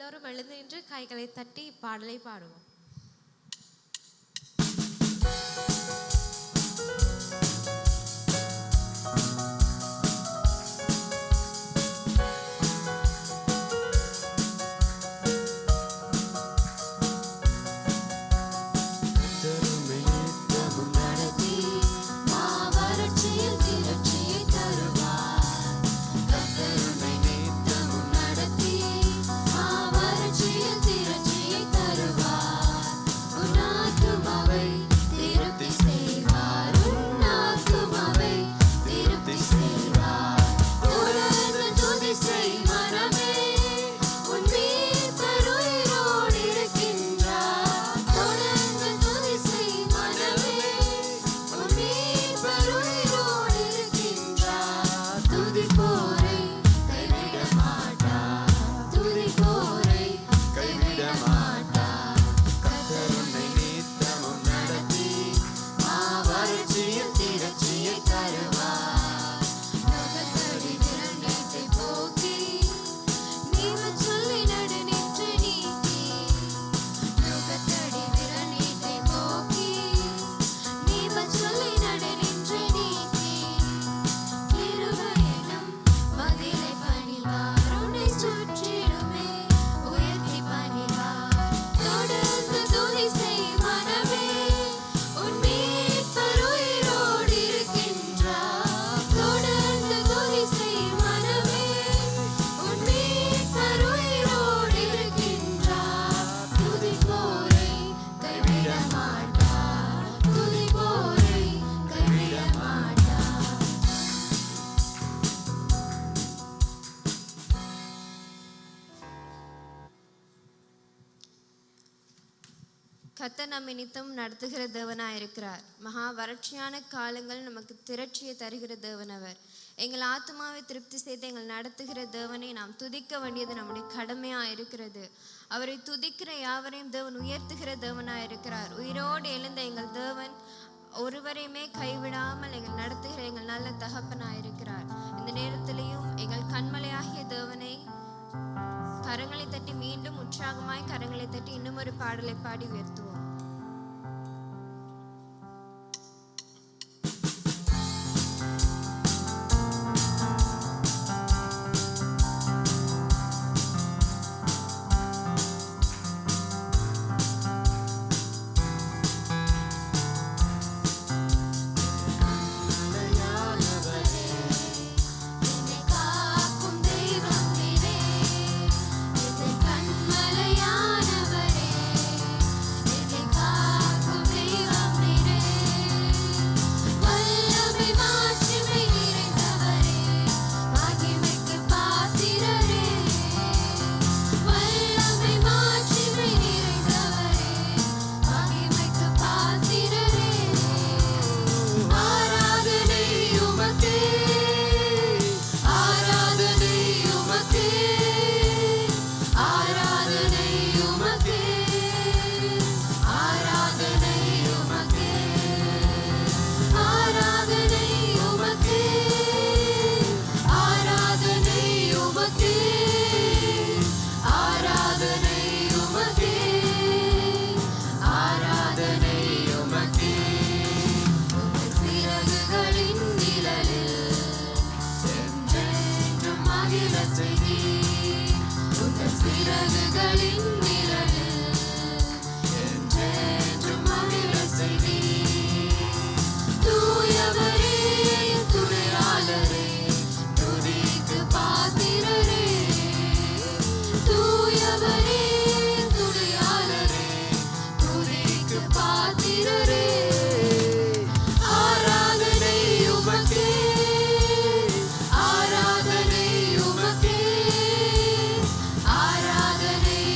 எல்லோரும் எழுந்து நின்று கைகளை தட்டி பாடலை பாடுவோம். கர்த்தர் நம்மை நித்தம் நடத்துகிற தேவனாயிருக்கிறார். மகா வறட்சியான காலங்கள் நமக்கு திரட்சியை தருகிற தேவன் அவர். எங்கள் ஆத்மாவை திருப்தி செய்து எங்கள் நடத்துகிற தேவனை நாம் துதிக்க வேண்டியது நம்முடைய கடமையாக இருக்கிறது. அவரை துதிக்கிற யாவரையும் தேவன் உயர்த்துகிற தேவனாயிருக்கிறார். உயிரோடு எழுந்த எங்கள் தேவன் ஒருவரையுமே கைவிடாமல் எங்கள் நடத்துகிற எங்கள் நல்ல தகப்பனாயிருக்கிறார். இந்த நேரத்திலையும் எங்கள் கண்மலையாகிய தேவனை கரங்களை தட்டி மீண்டும் உற்சாகமாய் கரங்களை தட்டி இன்னும் ஒரு பாடலை பாடி உயர்த்துவோம். ஆராதனை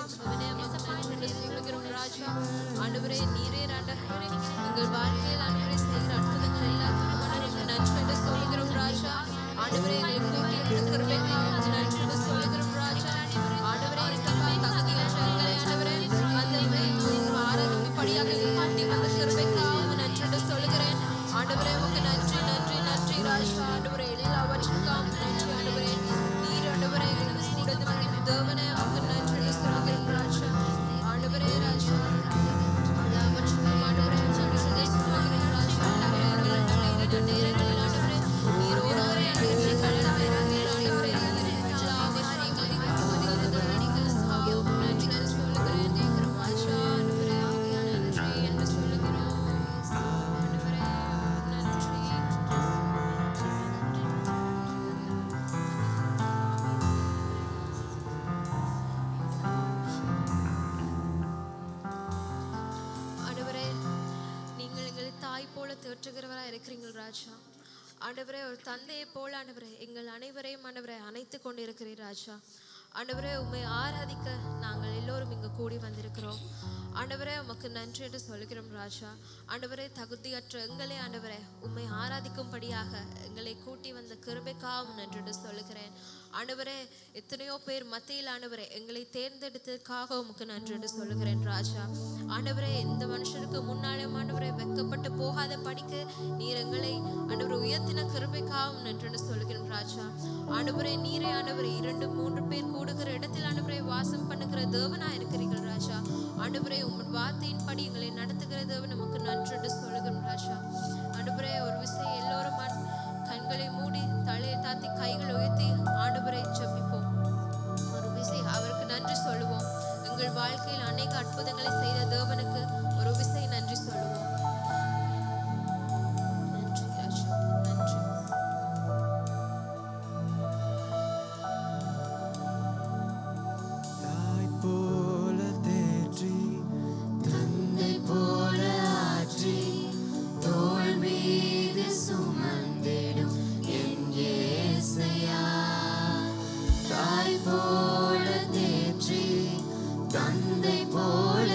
அவனே நன்றி சொல்லுகிறோம் ராஜா. ஆண்டவரே நீரே ஆண்டவரே எங்கள் வாழ்க்கையில் ஆண்டவரே செய்கிற அற்புதங்கள் எல்லாத்துக்கும் நன்றி என்று சொல்லுகிறோம் ராஜா. ஆண்டவரே எங்களை கூட்டி எடுத்து கிருபைக்காக நன்றி என்று சொல்லுகிறோம் ராஜா. ஆண்டவரே தகுதியற்ற எங்களை ஆண்டவரே அந்த ஆராதனைப்படியாக காட்டி வந்த கிருபைக்காக நன்றி என்று சொல்லுகிறேன். ஆண்டவரே உமக்கு நன்றி நன்றி நன்றி ராஜா. ஆண்டவரே எல்லாவற்றுக்காக நன்றி. ஆண்டவரே நீர் ஆண்டவரே தேவனே உமக்கு நன்றி என்று சொல்லுகிறோம் ராஜா. ஆண்டவரே ராஜா எல்லாவற்றுக்கும் ஆண்டவரே நன்றி சொல்லுகிறேன் ராஜா. ஆண்டவரே நேரங்களில் ஆண்டவரே நீர் ஒருவரே நன்றி கலராக இருக்கிறீர். ஆண்டவரே எல்லாவற்றையும் நன்றி என்று சொல்லுகிறேன் ராஜா. ஆண்டவரே நன்றி என்று சொல்லுகிறோம். ஆண்டவரே நன்றி. ஆண்டவரே நீங்கள் எங்களை தாய் போல தேற்றுகிறவராக இருக்கிறீர்கள் ராஜா. ஆண்டவரே ஒரு தந்தையை போல ஆண்டவரே எங்கள் அனைவரையும் ஆண்டவரே அணைத்து கொண்டு இருக்கிறீர் ராஜா. ஆண்டவரே உம்மை ஆராதிக்க நாங்கள் எல்லோரும் இங்கு கூடி வந்திருக்கிறோம். ஆண்டவரே உமக்கு நன்றி என்று சொல்கிறோம் ராஜா. ஆண்டவரே தகுதியற்ற எங்களை ஆண்டவரே உம்மை ஆராதிக்கும்படியாக எங்களை கூட்டி வந்த கிருபைக்காகவும் நன்றி என்று சொல்லுகிறேன். ஆண்டவரே எத்தனையோ பேர் மத்தியில் ஆண்டவரே எங்களை தேர்ந்தெடுத்ததுக்காக உமக்கு நன்றி என்று சொல்லுகிறேன் ராஜா. ஆண்டவரே எந்த மனுஷருக்கு முன்னாலே ஆண்டவரே வெட்கப்பட்டு போகாத படிக்கு நீர் எங்களை ஆண்டவரை உயர்த்தின கிருபைக்காகவும் நன்றி என்று சொல்லுகிறேன் ராஜா. ஆண்டவரே நீரே ஆண்டவரே 2-3 பேர் கூடுகிற இடத்தில் ஆண்டவரே வாசம் பண்ணுகிற தேவனா இருக்கிறீர்கள் ராஜா. ஆண்டவரே உங்கள் வார்த்தையின் படி எங்களை நடத்துகிற தேவன் நமக்கு நன்றி என்று சொல்லுகிறோம் ராஜா. ஆண்டவரே ஒரு விஷயம் எல்லோரும் கண்களை மூடி தலையை தாத்தி கைகளை உயர்த்தி ஆண்டவரை ஜெபிப்போம். ஒரு விசை அவருக்கு நன்றி சொல்லுவோம். எங்கள் வாழ்க்கையில் அநேக அற்புதங்களை செய்த தேவனுக்கு ஒரு விசை நன்றி சொல்லுவோம். நன்றி ராஜா, நன்றி. தாய் போல தேற்றி தந்தை போல ஆற்றி தோள் மீது சுமந்திடும் என் இயேசையா. தாய் போல தேற்றி தந்தை போல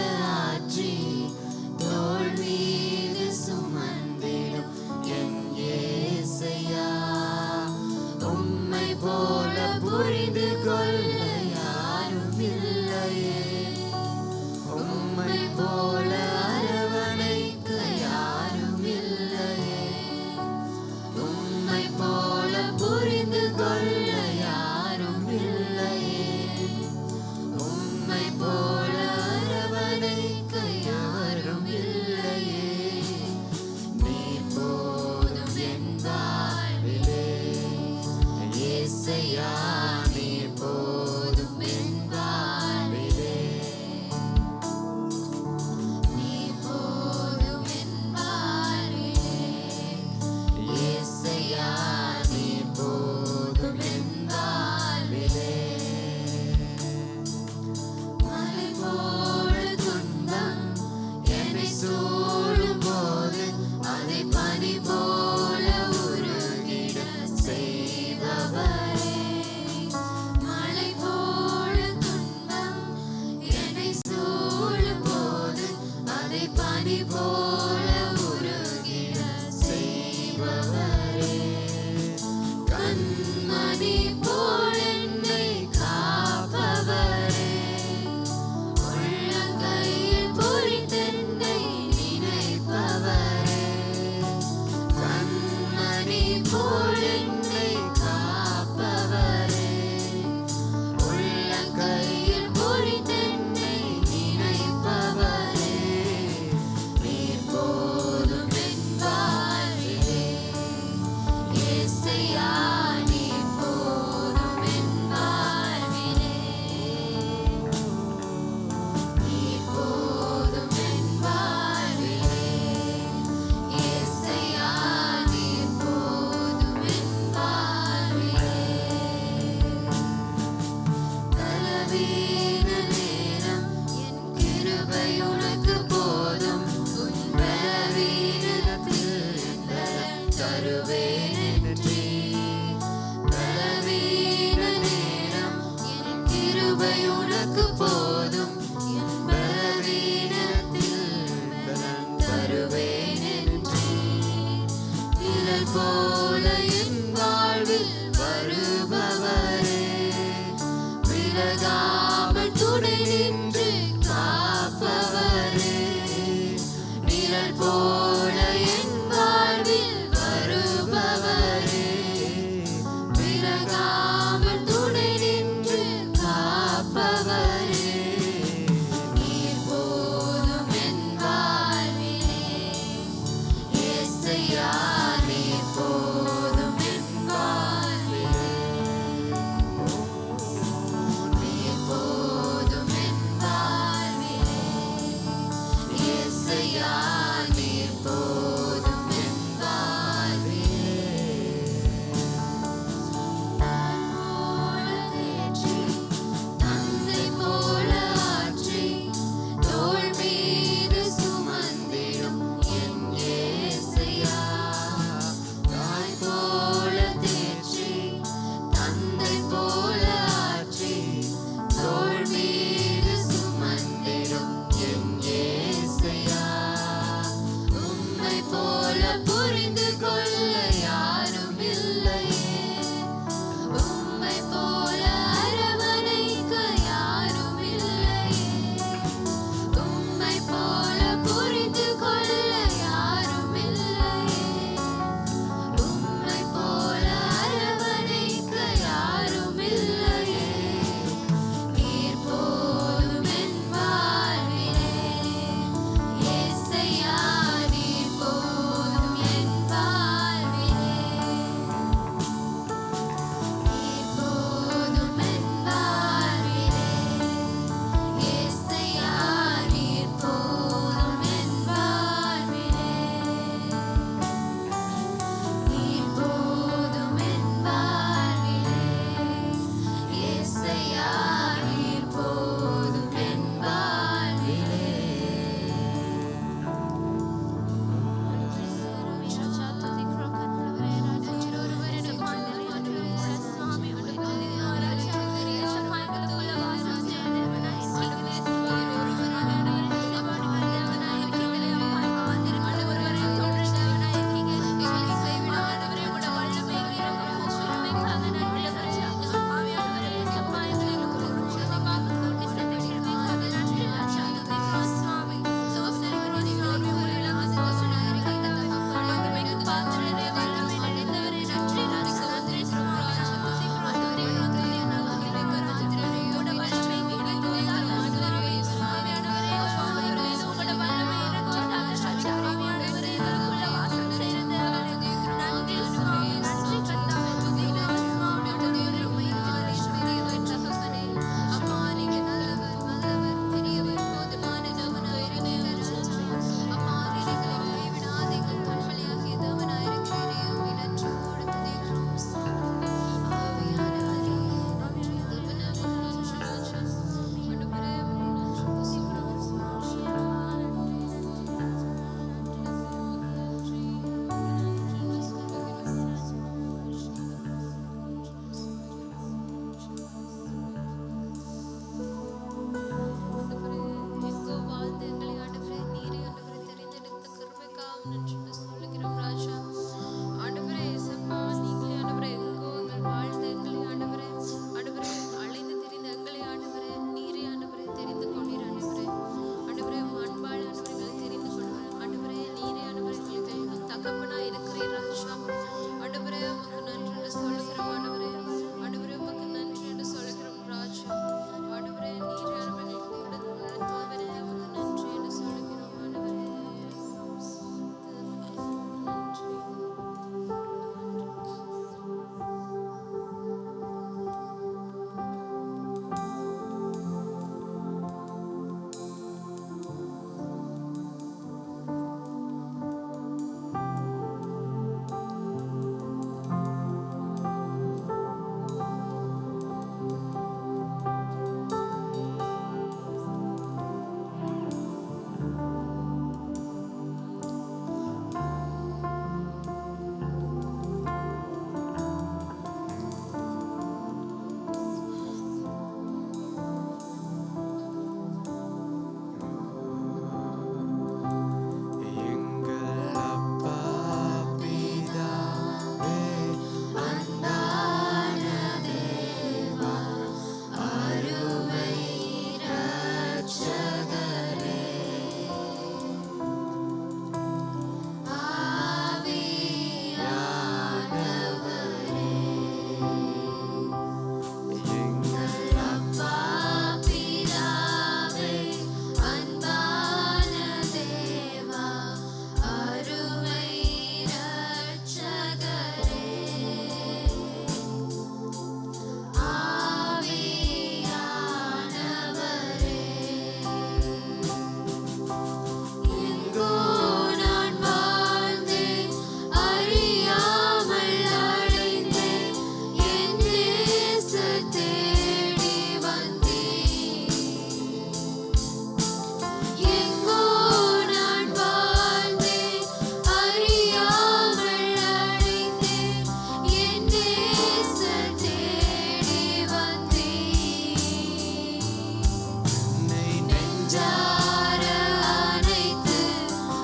நெஞ்சார அணைத்து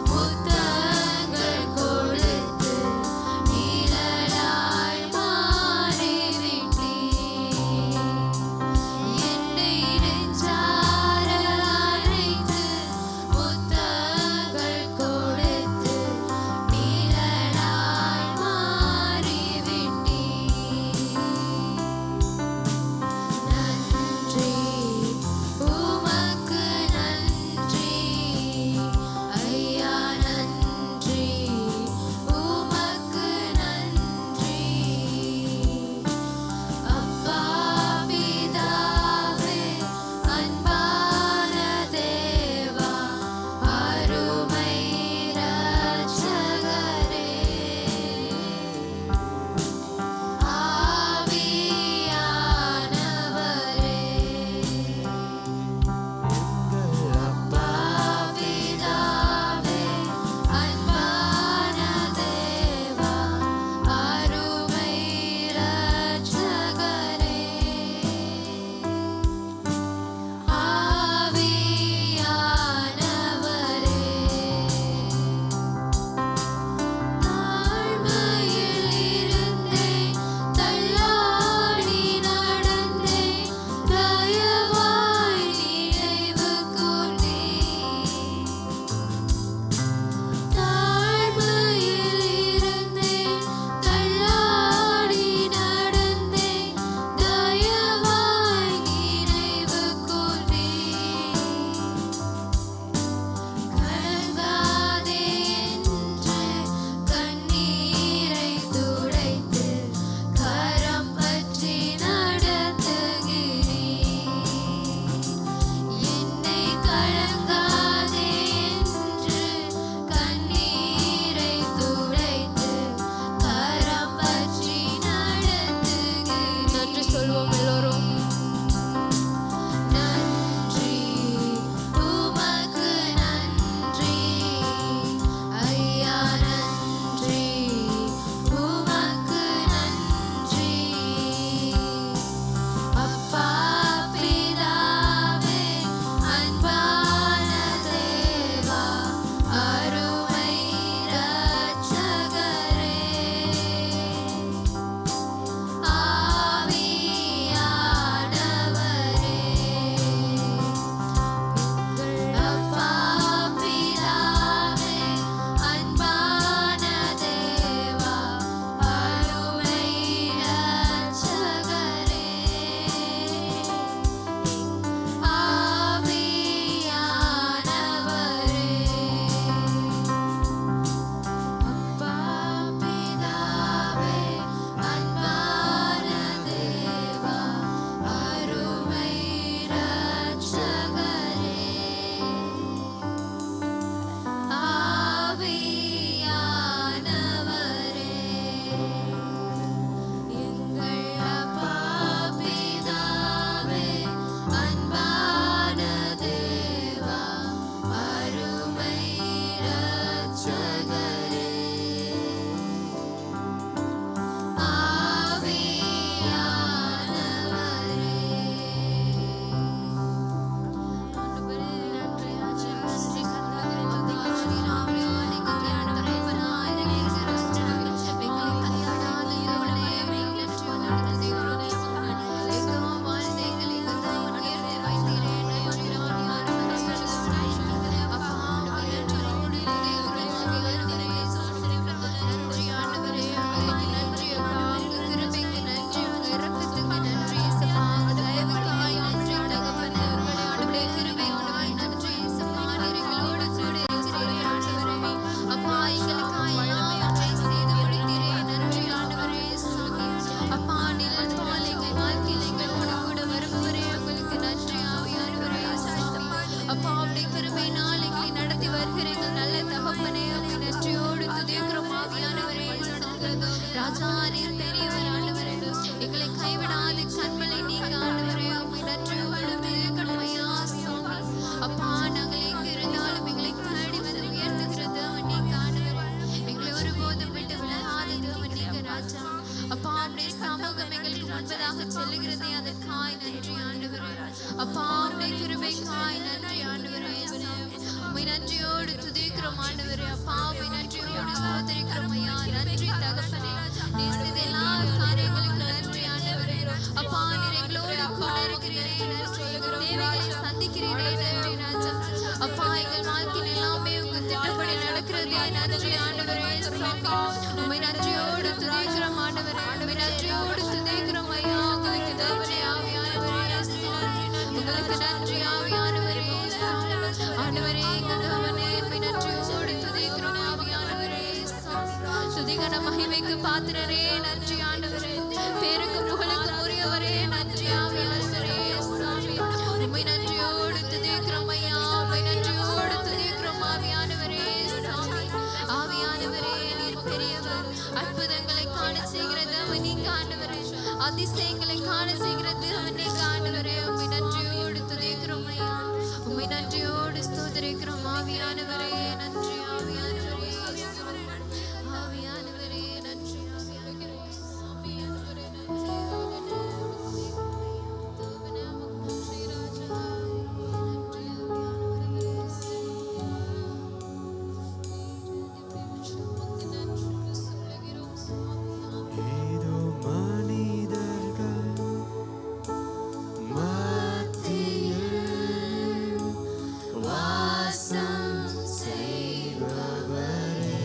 முத்தங்கள் கொடுத்து நிழலாய் மாறிவிட்டீர். என்னை நெஞ்சார அணைத்து முத்தங்கள் கொடுத்து நிழலாய் மாறிவிட்டீர். நன்றி உமக்கு நன்றி ஐயா, நன்றி உமக்கு நன்றி. அப்பா பிதாவே, அன்பான தேவா, அருமை இரட்சகரே, ஆவியானவரே, அப்பா பிதாவே, அன்பான தேவா, அருமை இரட்சகரே, ஆவியானவரே, தாழ்மையில் இருந்தேன், தள்ளாடி நடந்தேன், தயவாய் நினைவு கூர்ந்தீர். தாழ்மையில் இருந்தேன், தள்ளாடி நடந்தேன், தயவாய் நினைவு கூர்ந்தீர். கலங்காதே என்று கண்ணீரை துடைத்து கரம் பற்றி நடத்துகிறீர். என்னை கலங்காதே என்று கண்ணீரை துடைத்து கரம் பற்றி நடத்துகிறீர். நன்றி சொல்வோம் எல்லோரும். நன்றி உமக்கு நன்றி ஐயா, நன்றி உமக்கு நன்றி. அப்பா பிதாவே, அன்பான தேவா, அருமை இரட்சகரே, ஆவியானவரே, அப்பா பிதாவே, அன்பான தேவா, அருமை இரட்சகரே, ஆவியானவரே, அப்பா பிதாவே, அன்பான தேவா, அருமை இரட்சகரே, ஆவியானவரே, எங்கள் அப்பா பிதாவே, அன்பான தேவா, அருமை இரட்சகரே, ஆவியானவரே. நன்றி ராஜா, நன்றி கர்த்தாவே, நன்றி ஆவியானவரே, ராஜா நீர் பெரியவர் ஆண்டவரே, எங்களை கைவிடாது கண்மலை நீங்க ஆண்டவரே, உம்மை நன்றி உள்ளமே இருக்கணும் ஐயா சுவாமி. அப்பா நாங்கள் எங்க இருந்தாலும் எங்களை தேடி வந்து உயர்த்துகிற தேவன் நீங்க ஆண்டவரே, எங்களை ஒருபோதும் விட்டு விலகாத தேவன் நீங்க ராஜா. அப்பா உம்முடைய சமூகம் எங்களுக்கு முன்பதாக செல்லுகிறதே அதற்காய் நன்றி ஆண்டவரே. அப்பா உம்முடைய கிருபைக்காய் நன்றி ஆண்டவரே. துதிக்கிறோம் ஆண்டவரே. அப்பா நன்றியோடு ஸ்தோத்திரிக்கிறோம் ஐயா. நன்றி தகப்பனே, நீர் செய்த எல்லா காரியங்களுக்கும் நன்றி ஆண்டவரே. அப்பா நீர் எங்களோடு கூட இருக்கிறீரே நன்றி. எங்கள் தேவைகளை சந்திக்கிறீரே நன்றி ராஜா. அப்பா எங்கள் வாழ்க்கையில் எல்லாமே உங்க திட்டப்படி நடக்கிறதே நன்றி ஆண்டவரே. உம்மை நன்றியோடு துதிக்கிறோம் ஆண்டவரே. உம்மை நன்றியோடு துதிக்கிறோம் ஐயா. உங்களுக்கு தேவனே ஆவியானவரே, உங்களுக்கு நன்றி ஆவியானவரே. ஆண்டவரே எங்கள் தேவனே, உம்மை நன்றியோடு துதிக்கிறோம் ஆவியானவரே. துதிகன மகிமைக்கு பாத்திரரே நன்றி ஆண்டவரே. பேருக்கு புகழுக்கு உரியவரே நன்றி ஆவியானவரே. உம்மை நன்றியோடு துதிக்கிறோம் ஐயா. உம்மை நன்றியோடு துதிக்கிறோம் ஆவியானவரே. ஆவியானவரே நீர் பெரியவர். அற்புதங்களை காண செய்கிறது நீங்க ஆண்டவரே. அதிசயங்களை காண செய்கிறது நீங்க ஆண்டவரே. உம்மை நன்றியோடு துதிக்கிறோம் ஐயா. உம்மை நன்றியோடு ஸ்தோத்திரிக்கிறோம் ஆவியானவரே. நன்றி ஆவியானவரே. ஆவியானவரே நன்றி ஆவியானவரே. ஆவியானவரே நன்றி. ஏதோ மனிதர்கள் மத்தியில் வாசம் செய்பவரே,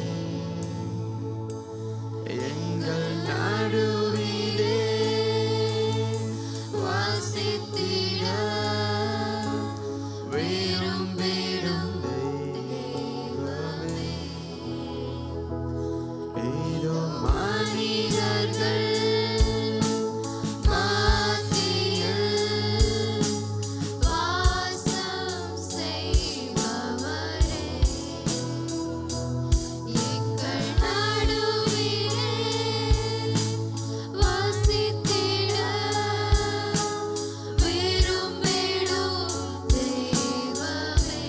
எங்கள் நடுவிலே வாசித்திட விரும்பிடும் தெய்வமே. ஏதோ மனிதர்கள் மத்தியில் வாசம் செய்பவரே, எங்கள் நடுவிலே வாசித்திட விரும்பிடும் தெய்வமே.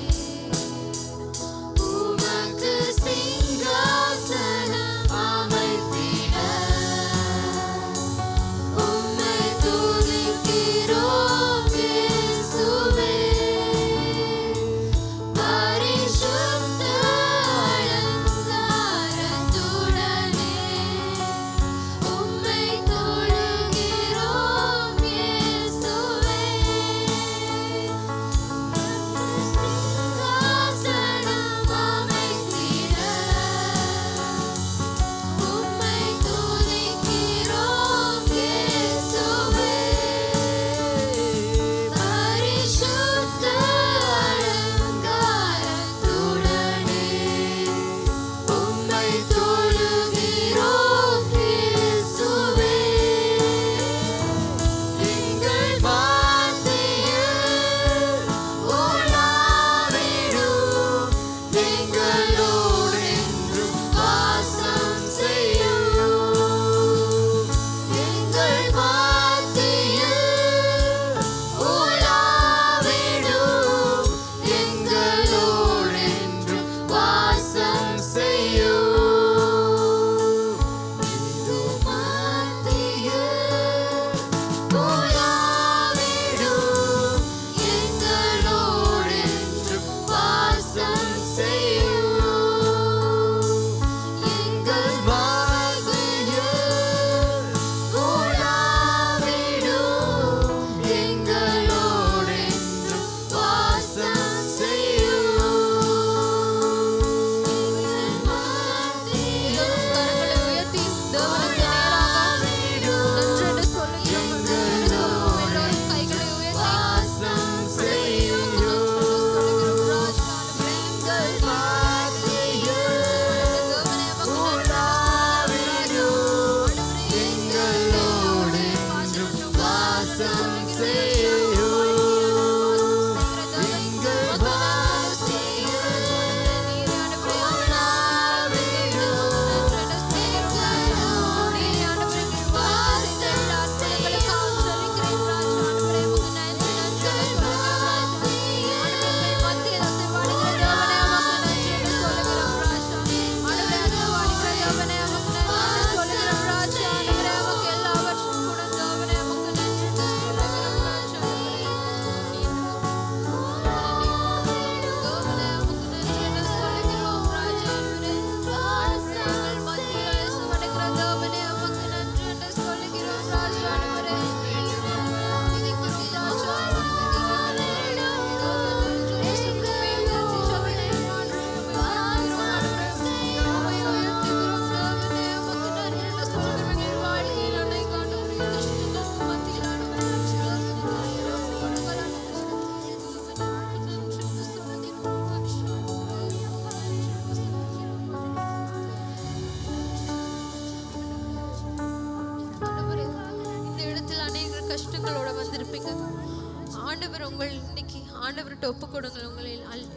உங்கள் இன்னைக்கு ஆண்டவர்கிட்ட ஒப்பு கொடுங்கள். உங்கள்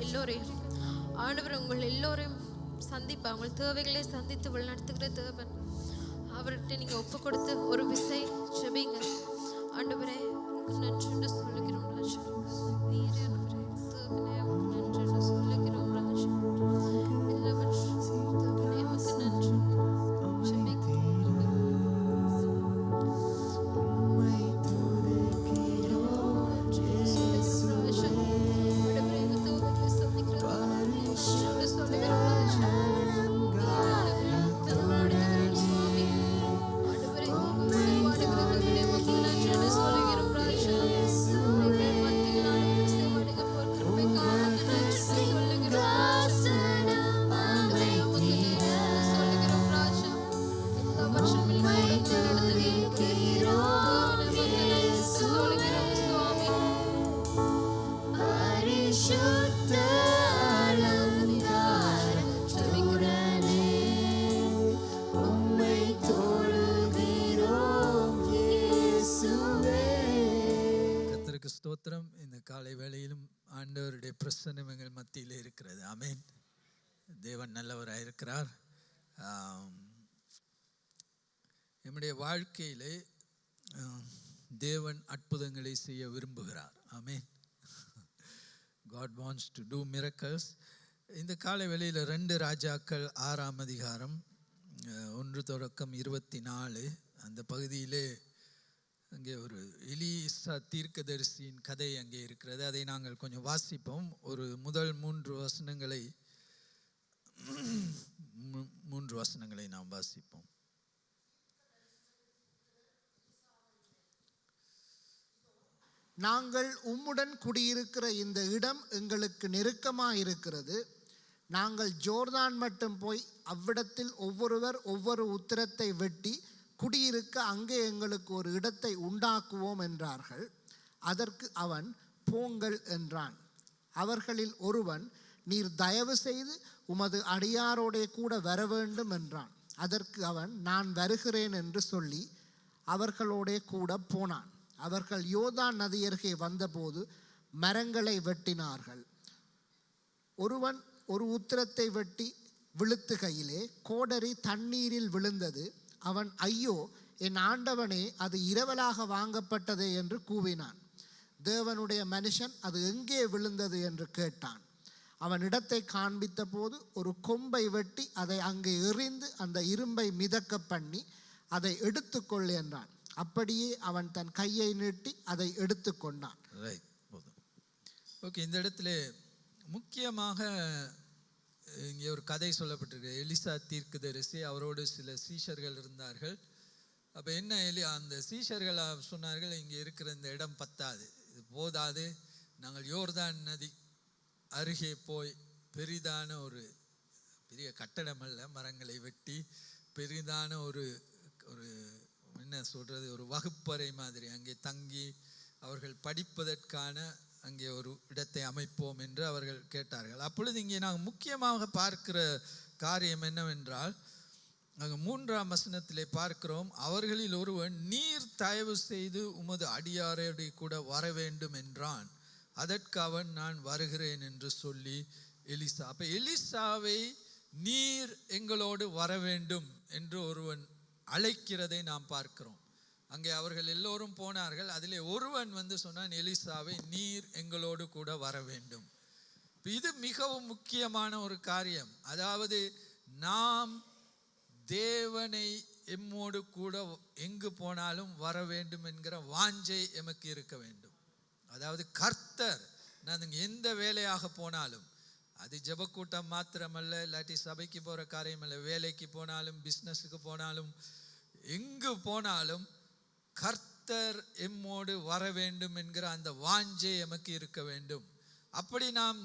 எல்லோரையும் ஆண்டவர் உங்கள் எல்லோரையும் சந்திப்பா, உங்கள் தேவைகளை சந்தித்து வழிநடத்துகிற தேவன். அவர்கிட்ட நீங்கள் ஒப்பு கொடுத்து ஒரு விசை ஜெபிங்க. ஆண்டவரே நன்றி என்று சொல்லுகிறோம் ராஜா. நீரே ஆண்டவரே தேவனே நன்றி என்று சொல்லுகிறோம் ராஜா. எல்லாவற்றும் தேவனே உமக்கு நன்றி. ஸ்தோத்திரம். இந்த காலை வேளையிலும் ஆண்டவருடைய பிரசன்னம் எங்கள் மத்தியில் இருக்கிறது. ஆமென். தேவன் நல்லவராக இருக்கிறார். நம்முடைய வாழ்க்கையிலே தேவன் அற்புதங்களை செய்ய விரும்புகிறார். ஆமென். God wants to do miracles. இந்த காலை வேளையில் 2 ராஜாக்கள் 6ஆம் அதிகாரம் 1-24 அந்த பகுதியிலே அங்கே ஒரு எலிசா தீர்க்கதரிசியின் கதை அங்கே இருக்கிறது. அதை நாங்கள் கொஞ்சம் வாசிப்போம். ஒரு முதல் 3 வசனங்களை நாம் வாசிப்போம். நாங்கள் உம்முடன் குடியிருக்கிற இந்த இடம் எங்களுக்கு நெருக்கமாயிருக்கிறது. நாங்கள் ஜோர்தான் மட்டும் போய் அவ்விடத்தில் ஒவ்வொருவர் ஒவ்வொரு உத்திரத்தை வெட்டி குடியிருக்க அங்கே எங்களுக்கு ஒரு இடத்தை உண்டாக்குவோம் என்றார்கள். அதற்கு அவன் போங்கள் என்றான். அவர்களில் ஒருவன், நீர் தயவு செய்து உமது அடியாரோடே கூட வர வேண்டும் என்றான். அதற்கு அவன், நான் வருகிறேன் என்று சொல்லி அவர்களோடே கூட போனான். அவர்கள் யோர்தான் நதியருகே வந்தபோது மரங்களை வெட்டினார்கள். ஒருவன் ஒரு உத்திரத்தை வெட்டி விழுத்துகையிலே கோடரி தண்ணீரில் விழுந்தது. அவன், ஐயோ என் ஆண்டவனே, அது இரவலாக வாங்கப்பட்டதே என்று கூவினான். தேவனுடைய மனுஷன் அது எங்கே விழுந்தது என்று கேட்டான். அவன் இடத்தை காண்பித்த போது ஒரு கொம்பை வெட்டி அதை அங்கே எறிந்து அந்த இரும்பை மிதக்க பண்ணி அதை எடுத்துக்கொள் என்றான். அப்படியே அவன் தன் கையை நீட்டி அதை எடுத்துக்கொண்டான். ஓகே, இந்த இடத்துல முக்கியமாக இங்கே ஒரு கதை சொல்லப்பட்டிருக்கு. எலிசா தீர்க்கதரிசி, அவரோடு சில சீஷர்கள் இருந்தார்கள். அப்போ என்ன, அந்த சீஷர்கள் சொன்னார்கள், இங்கே இருக்கிற இந்த இடம் பத்தாது, இது போதாது, நாங்கள் யோர்தான் நதி அருகே போய் பெரிதான ஒரு பெரிய கட்டடம் அல்ல, மரங்களை வெட்டி பெரிதான ஒரு ஒரு என்ன சொல்கிறது, ஒரு வகுப்பறை மாதிரி அங்கே தங்கி அவர்கள் படிப்பதற்கான அங்கே ஒரு இடத்தை அமைப்போம் என்று அவர்கள் கேட்டார்கள். அப்பொழுது இங்கே நாங்கள் முக்கியமாக பார்க்கிற காரியம் என்னவென்றால், நாங்கள் 3ஆம் வசனத்திலே பார்க்கிறோம், அவர்களில் ஒருவன், நீர் தயவு செய்து உமது அடியாரோடு கூட வர வேண்டும் என்றான். அதற்கு அவன், நான் வருகிறேன் என்று சொல்லி எலிசா. அப்போ எலிசாவை நீர் எங்களோடு வர வேண்டும் என்று ஒருவன் அழைக்கிறதை நாம் பார்க்கிறோம். அங்கே அவர்கள் எல்லோரும் போனார்கள். அதிலே ஒருவன் சொன்னான், எலிசாவை நீர் எங்களோடு கூட வர வேண்டும். இது மிகவும் முக்கியமான ஒரு காரியம். அதாவது நாம் தேவனை எம்மோடு கூட எங்கு போனாலும் வர வேண்டும் என்கிற வாஞ்சை எமக்கு இருக்க வேண்டும். அதாவது கர்த்தர், நான் எந்த வேலையாக போனாலும், அது ஜெபக்கூட்டம் மாத்திரமல்ல, இல்லாட்டி சபைக்கு போகிற காரியம் அல்ல, வேலைக்கு போனாலும் பிஸ்னஸுக்கு போனாலும் எங்கு போனாலும் கர்த்தர் எம்மோடு வர வேண்டும் என்கிற அந்த வாஞ்சை எமக்கு இருக்க வேண்டும். அப்படி நாம்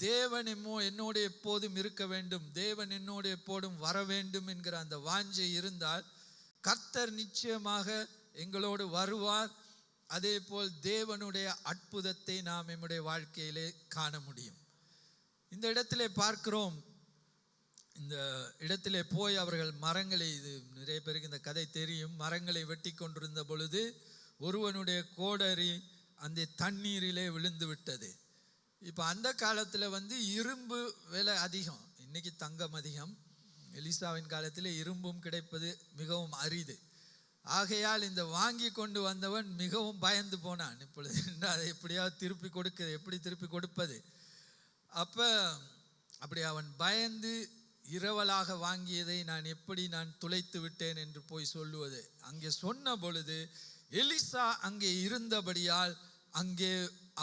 தேவன் என்னோடு எப்போதும் இருக்க வேண்டும், தேவன் என்னோடு எப்போதும் வர வேண்டும் என்கிற அந்த வாஞ்சை இருந்தால் கர்த்தர் நிச்சயமாக எங்களோடு வருவார். அதே போல் தேவனுடைய அற்புதத்தை நாம் நம்முடைய வாழ்க்கையிலே காண முடியும். இந்த இடத்திலே பார்க்கிறோம், இந்த இடத்திலே போய் அவர்கள் மரங்களை, இது நிறைய பேருக்கு இந்த கதை தெரியும், மரங்களை வெட்டி கொண்டிருந்த பொழுது ஒருவனுடைய கோடரி அந்த தண்ணீரிலே விழுந்து விட்டது. இப்போ அந்த காலத்தில் இரும்பு விலை அதிகம், இன்னைக்கு தங்கம் அதிகம். எலிசாவின் காலத்தில் இரும்பும் கிடைப்பது மிகவும் அரிது. ஆகையால் இந்த வாங்கி கொண்டு வந்தவன் மிகவும் பயந்து போனான். இப்பொழுது அதை எப்படியாவது எப்படி திருப்பி கொடுப்பது? அப்படி அவன் பயந்து இரவலாக வாங்கியதை நான் துளைத்து விட்டேன் என்று போய் சொல்லுவது. அங்கே சொன்ன பொழுது எலிசா அங்கே இருந்தபடியால் அங்கே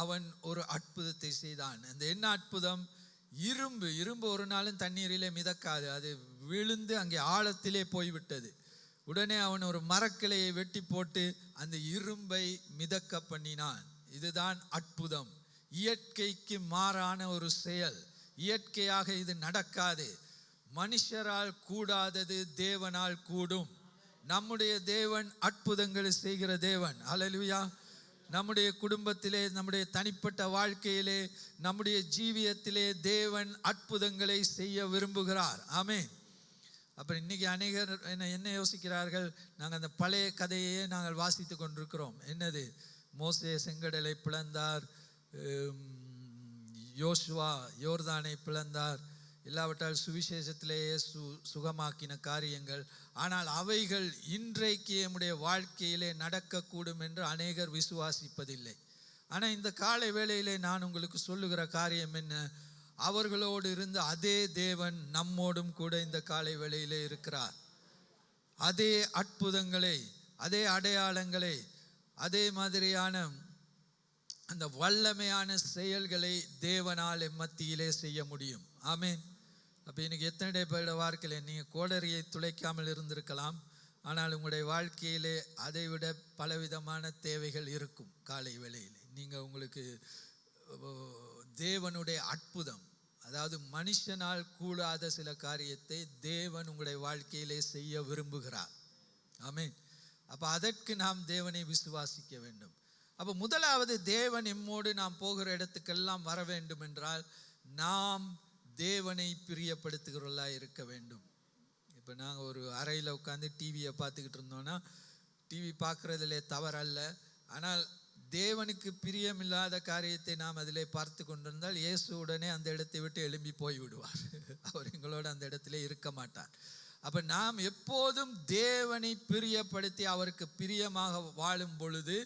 அவன் ஒரு அற்புதத்தை செய்தான். அந்த என்ன அற்புதம்? இரும்பு ஒரு நாளும் தண்ணீரிலே மிதக்காது, அது விழுந்து அங்கே ஆழத்திலே போய்விட்டது. உடனே அவன் ஒரு மரக்கிளையை வெட்டி போட்டு அந்த இரும்பை மிதக்க பண்ணினான். இதுதான் அற்புதம். இயற்கைக்கு மாறான ஒரு செயல். இயற்கையாக இது நடக்காது. மனுஷரால் கூடாதது தேவனால் கூடும். நம்முடைய தேவன் அற்புதங்களை செய்கிற தேவன். அல்லேலூயா. நம்முடைய குடும்பத்திலே, நம்முடைய தனிப்பட்ட வாழ்க்கையிலே, நம்முடைய ஜீவியத்திலே தேவன் அற்புதங்களை செய்ய விரும்புகிறார். ஆமென். அப்புறம் இன்னைக்கு அநேகர் என்ன யோசிக்கிறார்கள்? நாங்கள் அந்த பழைய கதையே நாங்கள் வாசித்து கொண்டிருக்கிறோம். என்னது? மோசே செங்கடலை பிளந்தார், யோசுவா யோர்தானை பிளந்தார், இல்லாவிட்டால் சுவிசேஷத்திலே சுகமாக்கின காரியங்கள். ஆனால் அவைகள் இன்றைக்கு நம்முடைய வாழ்க்கையிலே நடக்கக்கூடும் என்று அநேகர் விசுவாசிப்பதில்லை. ஆனால் இந்த காலை வேளையிலே நான் உங்களுக்கு சொல்லுகிற காரியம் என்ன? அவர்களோடு இருந்த அதே தேவன் நம்மோடும் கூட இந்த காலை வேளையிலே இருக்கிறார். அதே அற்புதங்களை, அதே அடையாளங்களை, அதே மாதிரியான அந்த வல்லமையான செயல்களை தேவனால் மத்தியிலே செய்ய முடியும். ஆமென். அப்போ இன்னைக்கு எத்தனை பேரோட வாழ்க்கையில் நீங்கள் கோடரியை துளைக்காமல் இருந்திருக்கலாம், ஆனால் உங்களுடைய வாழ்க்கையிலே அதை விட பலவிதமான தேவைகள் இருக்கும். காலை வேளையில் நீங்கள் உங்களுக்கு தேவனுடைய அற்புதம், அதாவது மனுஷனால் கூடாத சில காரியத்தை தேவன் உங்களுடைய வாழ்க்கையிலே செய்ய விரும்புகிறார். ஆமென். அப்போ அதற்கு நாம் தேவனை விசுவாசிக்க வேண்டும். அப்போ முதலாவது தேவன் எம்மோடு நாம் போகிற இடத்துக்கெல்லாம் வர வேண்டும் என்றால் நாம் தேவனை பிரியப்படுத்துகிறவர்களா இருக்க வேண்டும். இப்போ நாங்கள் ஒரு அறையில் உட்காந்து டிவியை பார்த்துக்கிட்டு இருந்தோம்னா, டிவி பார்க்குறதுலே தவறல்ல. ஆனால் தேவனுக்கு பிரியமில்லாத காரியத்தை நாம் அதிலே பார்த்து கொண்டிருந்தால் இயேசு உடனே அந்த இடத்தை விட்டு எழும்பி போய் விடுவார். அவர் எங்களோடு அந்த இடத்துல இருக்க மாட்டார். அப்போ நாம் எப்போதும் தேவனை பிரியப்படுத்தி அவருக்கு பிரியமாக வாழும் பொழுது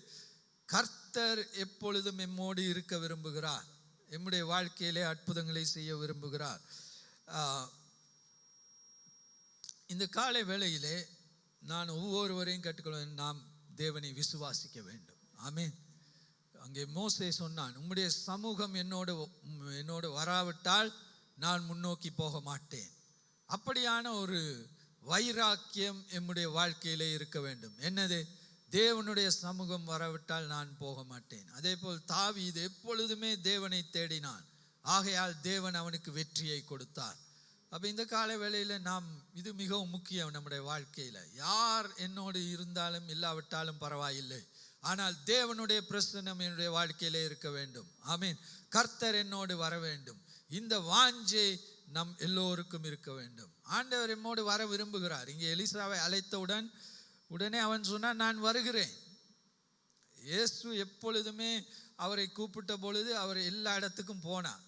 கர்த்தர் எப்பொழுதும் எம்மோடு இருக்க விரும்புகிறார். எம்முடைய வாழ்க்கையிலே அற்புதங்களை செய்ய விரும்புகிறார். இந்த காலை வேளையிலே நான் ஒவ்வொருவரையும் கற்றுக்கொள்ள நாம் தேவனை விசுவாசிக்க வேண்டும். ஆமென். அங்கே மோசே சொன்னான், உம்முடைய சமூகம் என்னோடு வராவிட்டால் நான் முன்னோக்கி போக மாட்டேன். அப்படியான ஒரு வைராக்கியம் எம்முடைய வாழ்க்கையிலே இருக்க வேண்டும். என்னது? தேவனுடைய சமூகம் வரவிட்டால் நான் போக மாட்டேன். அதே போல் தாவீது எப்பொழுதுமே தேவனை தேடினான். ஆகையால் தேவன் அவனுக்கு வெற்றியை கொடுத்தார். அப்போ இந்த கால வேளையில் நாம், இது மிகவும் முக்கியம் நம்முடைய வாழ்க்கையில். யார் என்னோடு இருந்தாலும் இல்லாவிட்டாலும் பரவாயில்லை, ஆனால் தேவனுடைய பிரசன்னம் என்னுடைய வாழ்க்கையிலே இருக்க வேண்டும். ஆமீன். கர்த்தர் என்னோடு வர வேண்டும். இந்த வாஞ்சை நம் எல்லோருக்கும் இருக்க வேண்டும். ஆண்டவர் என்னோடு வர விரும்புகிறார். இங்கே எலிசாவை அழைத்தவுடன் உடனே அவன் சொன்னான், நான் வருகிறேன். இயேசு எப்பொழுதுமே அவரை கூப்பிட்ட பொழுது அவர் எல்லா இடத்துக்கும் போனார்.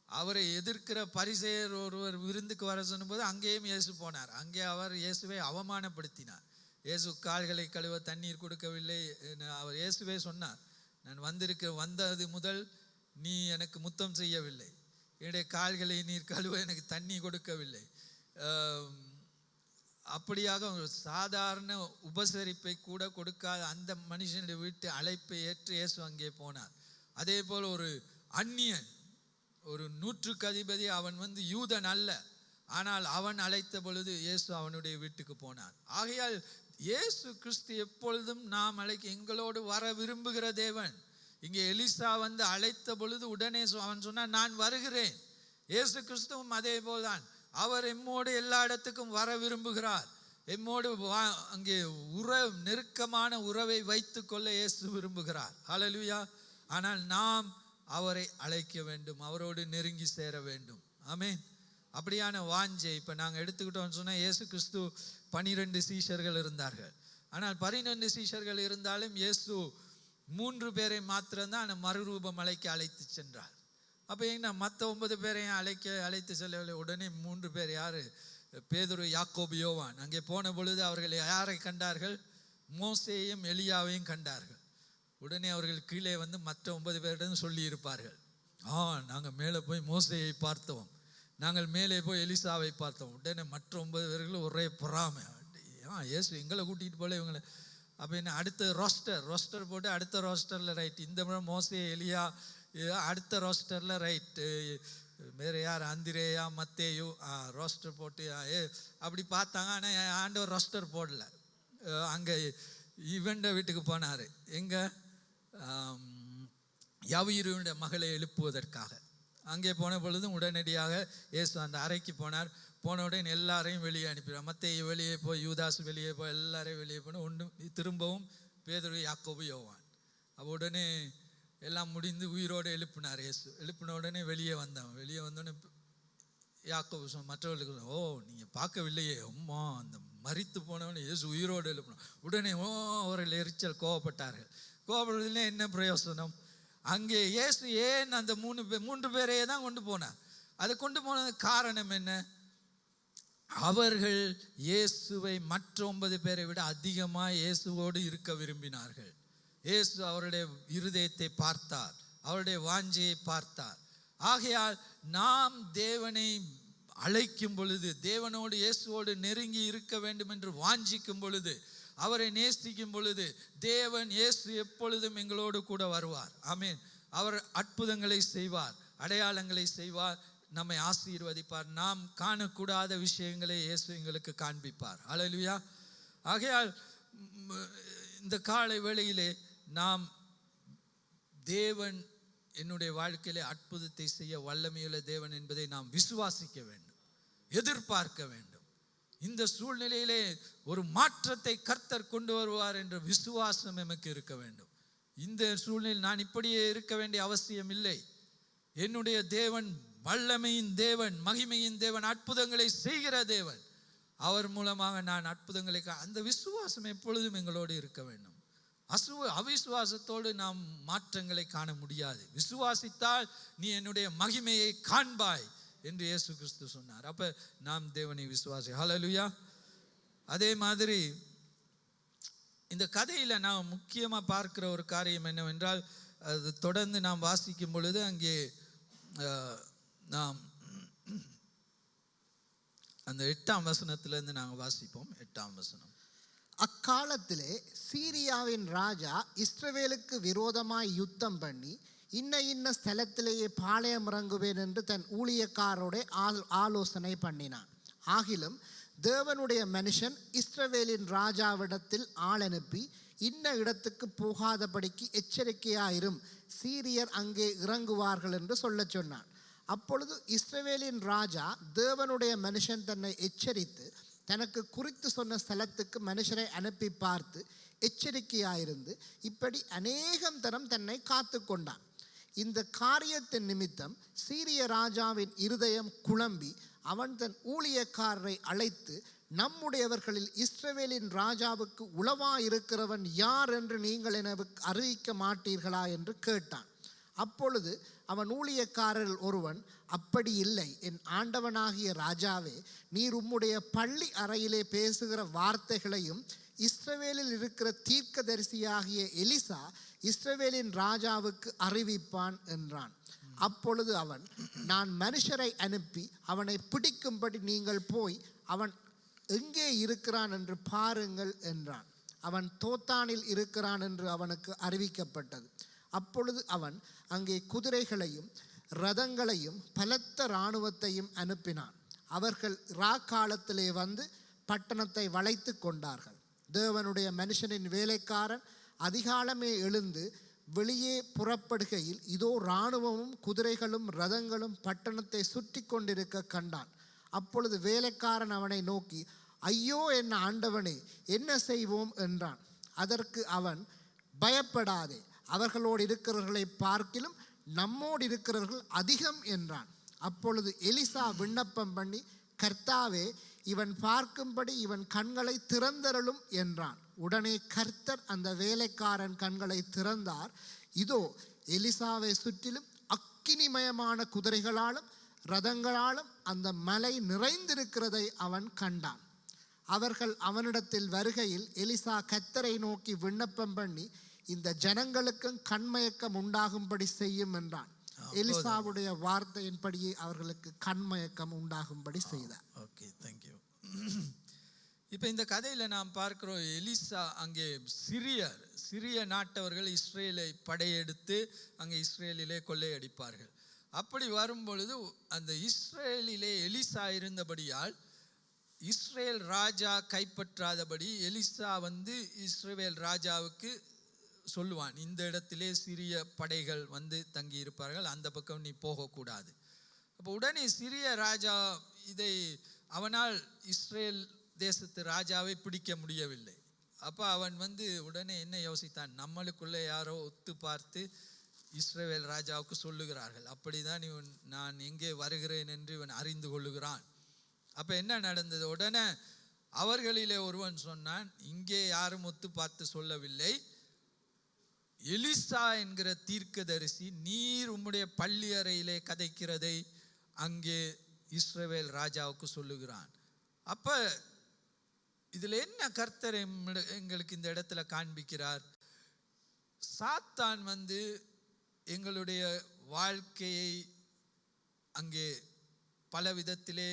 அவரை எதிர்க்கிற பரிசேயர் ஒருவர் விருந்துக்கு வர சொன்னபோது அங்கேயும் இயேசு போனார். அங்கே அவர் இயேசுவை அவமானப்படுத்தினார். இயேசு கால்களை கழுவ தண்ணீர் கொடுக்கவில்லை. அவர் இயேசுவே சொன்னார், நான் வந்தது முதல் நீ எனக்கு முத்தம் செய்யவில்லை, என்னுடைய கால்களை நீர் கழுவ எனக்கு தண்ணி கொடுக்கவில்லை. அப்படியாக ஒரு சாதாரண உபசரிப்பை கூட கொடுக்காத அந்த மனுஷனுடைய வீட்டு அழைப்பை ஏற்று இயேசு அங்கே போனார். அதே போல் ஒரு அந்நியன், ஒரு 100க்கு அதிபதி, அவன் யூதன் அல்ல, ஆனால் அவன் அழைத்த பொழுது இயேசு அவனுடைய வீட்டுக்கு போனார். ஆகையால் இயேசு கிறிஸ்து எப்பொழுதும் நாம் எங்களோடு வர விரும்புகிற தேவன். இங்கே எலிசா அழைத்த பொழுது உடனே அவன் சொன்னான், நான் வருகிறேன். இயேசு கிறிஸ்துவும் அதே போல்தான். அவர் எம்மோடு எல்லா இடத்துக்கும் வர விரும்புகிறார். எம்மோடு அங்கே நெருக்கமான உறவை வைத்துக் கொள்ள இயேசு விரும்புகிறார். ஹல்லேலூயா. ஆனால் நாம் அவரை அழைக்க வேண்டும், அவரோடு நெருங்கி சேர வேண்டும். ஆமென். அப்படியான வாஞ்சை இப்போ நாங்கள் எடுத்துக்கிட்டோம்னு சொன்னால், இயேசு கிறிஸ்து 12 சீஷர்கள் இருந்தார்கள். ஆனால் 12 சீஷர்கள் இருந்தாலும் இயேசு 3 பேரை மாத்திரம்தான் அந்த மறுரூப மலைக்கு அழைத்து சென்றார். அப்போ என்ன மற்ற 9 பேரையும் அழைத்து செல்லவில்லை. உடனே 3 பேர் யார்? பேதுரு, யாக்கோபு, யோவான். அங்கே போன பொழுது அவர்கள் யாரை கண்டார்கள்? மோசேயையும் எலியாவையும் கண்டார்கள். உடனே அவர்கள் கீழே வந்து மற்ற 9 பேரிடம் சொல்லியிருப்பார்கள், நாங்கள் மேலே போய் மோசேயை பார்த்தோம், நாங்கள் மேலே போய் எலிசாவை பார்த்தோம். உடனே மற்ற 9 பேர்களும் ஒரே பொறாமை, இயேசு எங்களை கூட்டிகிட்டு போல இவங்களை. அப்போ என்ன அடுத்த ரோஸ்டர் போட்டு அடுத்த ரோஸ்டரில் ரைட், இந்த முறை மோசே, எலியா, அடுத்த ரோஸ்டரில் ரைட்டு வேறு யார்? அந்திரேயா, மத்தேயு, ரோஸ்டர் போட்டு அப்படி பார்த்தாங்க. ஆனால் ஆண்டவர் ரோஸ்டர் போடல. அங்கே இவண்ட வீட்டுக்கு போனார். எங்கே? யாவீருடைய மகளை எழுப்புவதற்காக. அங்கே போன பொழுதும் உடனடியாக இயேசு அந்த அறைக்கு போனார். போன உடனே எல்லாரையும் வெளியே அனுப்பினார். மத்தேயு வெளியே போய், யூதாஸ் வெளியே போய், எல்லாரையும் வெளியே போய் ஒன்று திரும்பவும் பேதுரு, யாக்கோபு, யோவான். அப்போ உடனே எல்லாம் முடிந்து உயிரோடு எழுப்பினார் இயேசு. எழுப்பின உடனே வெளியே வந்தோடனே யாக்கோபு மற்றவர்களுக்கு, நீங்கள் பார்க்கவில்லையே, அம்மா அந்த மரித்து போனவனே இயேசு உயிரோடு எழுப்பினோம். உடனே அவர்கள் எரிச்சல், கோவப்பட்டார்கள். கோவப்படுறதுல என்ன பிரயோசனம்? அங்கே இயேசு ஏன் அந்த 3 பேரையே தான் கொண்டு போனார். அதை கொண்டு போனது காரணம் என்ன? அவர்கள் இயேசுவை மற்ற 9 பேரை விட அதிகமாக இயேசுவோடு இருக்க விரும்பினார்கள். இயேசு அவருடைய இருதயத்தை பார்த்தார், அவருடைய வாஞ்சையை பார்த்தார். ஆகையால் நாம் தேவனை அழைக்கும் பொழுது, தேவனோடு இயேசுவோடு நெருங்கி இருக்க வேண்டும் என்று வாஞ்சிக்கும் பொழுது, அவரை நேசிக்கும் பொழுது, தேவன் இயேசு எப்பொழுதும் எங்களோடு கூட வருவார். ஆமென். அவர் அற்புதங்களை செய்வார், அடையாளங்களை செய்வார், நம்மை ஆசீர்வதிப்பார். நாம் காணக்கூடாத விஷயங்களை இயேசு எங்களுக்கு காண்பிப்பார். அல்லேலூயா. ஆகையால் இந்த காலை வேளையிலே நாம் தேவன் என்னுடைய வாழ்க்கையிலே அற்புதத்தை செய்ய வல்லமையுள்ள தேவன் என்பதை நாம் விசுவாசிக்க வேண்டும், எதிர்பார்க்க வேண்டும். இந்த சூழ்நிலையிலே ஒரு மாற்றத்தை கர்த்தர் கொண்டு வருவார் என்ற விசுவாசம் நமக்கு இருக்க வேண்டும். இந்த சூழ்நிலையில் நான் இப்படியே இருக்க வேண்டிய அவசியம் இல்லை. என்னுடைய தேவன் வல்லமையின் தேவன், மகிமையின் தேவன், அற்புதங்களை செய்கிற தேவன். அவர் மூலமாக நான் அற்புதங்களை அந்த விசுவாசம் எப்பொழுதும் எங்களோடு இருக்க வேண்டும். அவிசுவாசத்தோடு நாம் மாற்றங்களை காண முடியாது. விசுவாசித்தால் நீ என்னுடைய மகிமையை காண்பாய் என்று இயேசு கிறிஸ்து சொன்னார். அப்ப நாம் தேவனை விசுவாசி. ஹல்லேலூயா. அதே மாதிரி இந்த கதையில நாம் முக்கியமா பார்க்கிற ஒரு காரியம் என்னவென்றால், அது தொடர்ந்து நாம் வாசிக்கும் பொழுது அங்கே நாம் அந்த 8ஆம் வசனத்திலிருந்து நாங்கள் வாசிப்போம். 8ஆம் வசனம். அக்காலத்திலே சீரியாவின் ராஜா இஸ்ரவேலுக்கு விரோதமாய் யுத்தம் பண்ணி இன்ன ஸ்தலத்திலேயே பாளையம் இறங்குவேன் என்று தன் ஊழியக்காரோட ஆலோசனை பண்ணினான். ஆகிலும் தேவனுடைய மனுஷன் இஸ்ரவேலின் ராஜாவிடத்தில் ஆள் அனுப்பி, இன்ன இடத்துக்கு போகாதபடிக்கு எச்சரிக்கையாயிரும், சீரியர் அங்கே இறங்குவார்கள் என்று சொல்ல சொன்னான். அப்பொழுது இஸ்ரவேலின் ராஜா தேவனுடைய மனுஷன் தன்னை எச்சரித்து தனக்கு குறித்து சொன்ன ஸ்தலத்துக்கு மனுஷரை அனுப்பி பார்த்து எச்சரிக்கையாயிருந்து இப்படி அநேகம் தரம் தன்னை காத்து கொண்டான். இந்த காரியத்தின் நிமித்தம் சீரிய ராஜாவின் இருதயம் குழம்பி அவன் தன் ஊழியக்காரரை அழைத்து, நம்முடையவர்களில் இஸ்ரவேலின் ராஜாவுக்கு உளவாயிருக்கிறவன் யார் என்று நீங்கள் எனக்கு அறிவிக்க மாட்டீர்களா என்று கேட்டான். அப்பொழுது அவன் ஊழியக்காரரில் ஒருவன், அப்படி இல்லை, என் ஆண்டவனாகிய ராஜாவே, நீர் உம்முடைய பள்ளி அறையிலே பேசுகிற வார்த்தைகளையும் இஸ்ரவேலில் இருக்கிற தீர்க்கதரிசியாகிய எலிசா இஸ்ரவேலின் ராஜாவுக்கு அறிவிப்பான் என்றான். அப்பொழுது அவன், நான் மனுஷரை அனுப்பி அவனை பிடிக்கும்படி நீங்கள் போய் அவன் எங்கே இருக்கிறான் என்று பாருங்கள் என்றான். அவன் தோத்தானில் இருக்கிறான் என்று அவனுக்கு அறிவிக்கப்பட்டது. அப்பொழுது அவன் அங்கே குதிரைகளையும் ரதங்களையும் பலத்த இராணுவத்தையும் அனுப்பினான். அவர்கள் ராக்காலத்திலே வந்து பட்டணத்தை வளைத்து கொண்டார்கள். தேவனுடைய மனுஷனின் வேலைக்காரன் அதிகாலமே எழுந்து வெளியே புறப்படுகையில் இதோ இராணுவமும் குதிரைகளும் ரதங்களும் பட்டணத்தை சுற்றி கொண்டிருக்க கண்டான். அப்பொழுது வேலைக்காரன் அவனை நோக்கி, ஐயோ என் ஆண்டவனே, என்ன செய்வோம் என்றான். அதற்கு அவன், பயப்படாதே, அவர்களோடு இருக்கிறவர்களை பார்க்கிலும் நம்மோடு இருக்கிறவர்கள் அதிகம் என்றான். அப்பொழுது எலிசா விண்ணப்பம் பண்ணி, கர்த்தாவே, இவன் பார்க்கும்படி இவன் கண்களை திறந்தருளும் என்றான். உடனே கர்த்தர் அந்த வேலைக்காரன் கண்களை திறந்தார். இதோ எலிசாவை சுற்றிலும் அக்கினிமயமான குதிரைகளாலும் ரதங்களாலும் அந்த மலை நிறைந்திருக்கிறதை அவன் கண்டான். அவர்கள் அவனிடத்தில் வருகையில் எலிசா கர்த்தரை நோக்கி விண்ணப்பம் பண்ணி, இந்த ஜனங்களுக்கும் கண்மயக்கம் உண்டாகும்படி செய்யும் என்றான். எலிசாவுடைய வார்த்தையின்படியே அவர்களுக்கு கண்மயக்கம் உண்டாகும்படி செய்தார். Okay, thank you. இப்போ இந்த கதையில் நாம் பார்க்கிறோம், எலிசா அங்கே சிறிய நாட்டவர்கள் இஸ்ரேலை படையெடுத்து அங்கே இஸ்ரேலிலே கொள்ளையடிப்பார்கள். அப்படி வரும்பொழுது அந்த இஸ்ரேலிலே எலிசா இருந்தபடியால் இஸ்ரேல் ராஜா கைப்பற்றாதபடி எலிசா இஸ்ரேல் ராஜாவுக்கு சொல்லுவான், இந்த இடத்திலே சிறிய படைகள் தங்கி இருப்பார்கள், அந்த பக்கம் நீ போகக்கூடாது. அப்போ உடனே சிறிய ராஜா அவனால் இஸ்ரேல் தேசத்து ராஜாவை பிடிக்க முடியவில்லை. அப்போ அவன் உடனே என்ன யோசித்தான், நம்மளுக்குள்ளே யாரோ ஒத்து பார்த்து இஸ்ரேல் ராஜாவுக்கு சொல்லுகிறார்கள், அப்படிதான் நான் எங்கே வருகிறேன் என்று இவன் அறிந்து கொள்ளுகிறான். அப்போ என்ன நடந்தது, உடனே அவர்களிலே ஒருவன் சொன்னான், இங்கே யாரும் ஒத்து பார்த்து சொல்லவில்லை, எலிசா என்கிற தீர்க்கதரிசி நீர் உம்முடைய பள்ளி அறையிலே கதைக்கிறதை அங்கே இஸ்ரவேல் ராஜாவுக்கு சொல்லுகிறான். அப்ப இதுல என்ன கர்த்தர் எங்களுக்கு இந்த இடத்துல காண்பிக்கிறார், சாத்தான் எங்களுடைய வாழ்க்கையை அங்கே பல விதத்திலே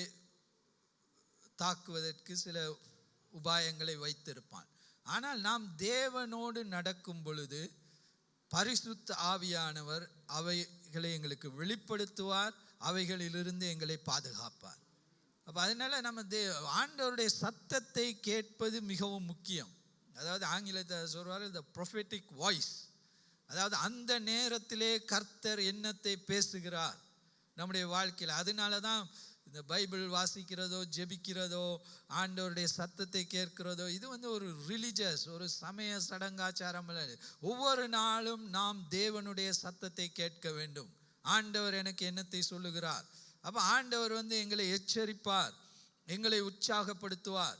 தாக்குவதற்கு சில உபாயங்களை வைத்திருப்பான். ஆனால் நாம் தேவனோடு நடக்கும் பொழுது பரிசுத்த ஆவியானவர் அவைகளை எங்களுக்கு வெளிப்படுத்துவார், அவைகளிலிருந்து எங்களை பாதுகாப்பார். அப்போ அதனால நம்ம ஆண்டவருடைய சத்தத்தை கேட்பது மிகவும் முக்கியம். அதாவது ஆங்கிலத்தை சொல்வார்கள் த ப்ரொஃபெட்டிக் வாய்ஸ். அதாவது அந்த நேரத்திலே கர்த்தர் என்னத்தை பேசுகிறார் நம்முடைய வாழ்க்கையில். அதனால தான் இந்த பைபிள் வாசிக்கிறதோ ஜெபிக்கிறதோ ஆண்டவருடைய சத்தத்தை கேட்கிறதோ இது ஒரு ரிலிஜியஸ் ஒரு சமய சடங்காச்சாரம் அல்ல. ஒவ்வொரு நாளும் நாம் தேவனுடைய சத்தத்தை கேட்க வேண்டும். ஆண்டவர் எனக்கு என்னத்தை சொல்லுகிறார். அப்போ ஆண்டவர் எங்களை எச்சரிப்பார், எங்களை உற்சாகப்படுத்துவார்,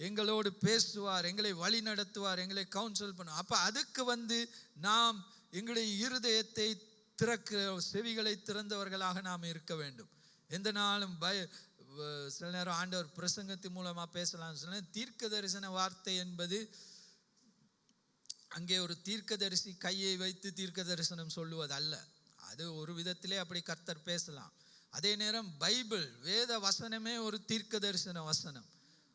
எங்களோடு பேசுவார், எங்களை வழி நடத்துவார், எங்களை கவுன்சில் பண்ணுவார். அப்போ அதுக்கு நாம் எங்களுடைய இருதயத்தை செவிகளை திறந்தவர்களாக நாம் இருக்க வேண்டும். எந்த நாளும் சில நேரம் ஆண்டவர் பிரசங்கத்தின் மூலமா பேசலாம். சில நேரம் தீர்க்க தரிசன வார்த்தை என்பது அங்கே ஒரு தீர்க்கதரிசி கையை வைத்து தீர்க்க தரிசனம் சொல்லுவது அல்ல. அது ஒரு விதத்திலே அப்படி கர்த்தர் பேசலாம். அதே நேரம் பைபிள் வேத வசனமே ஒரு தீர்க்க தரிசன வசனம்.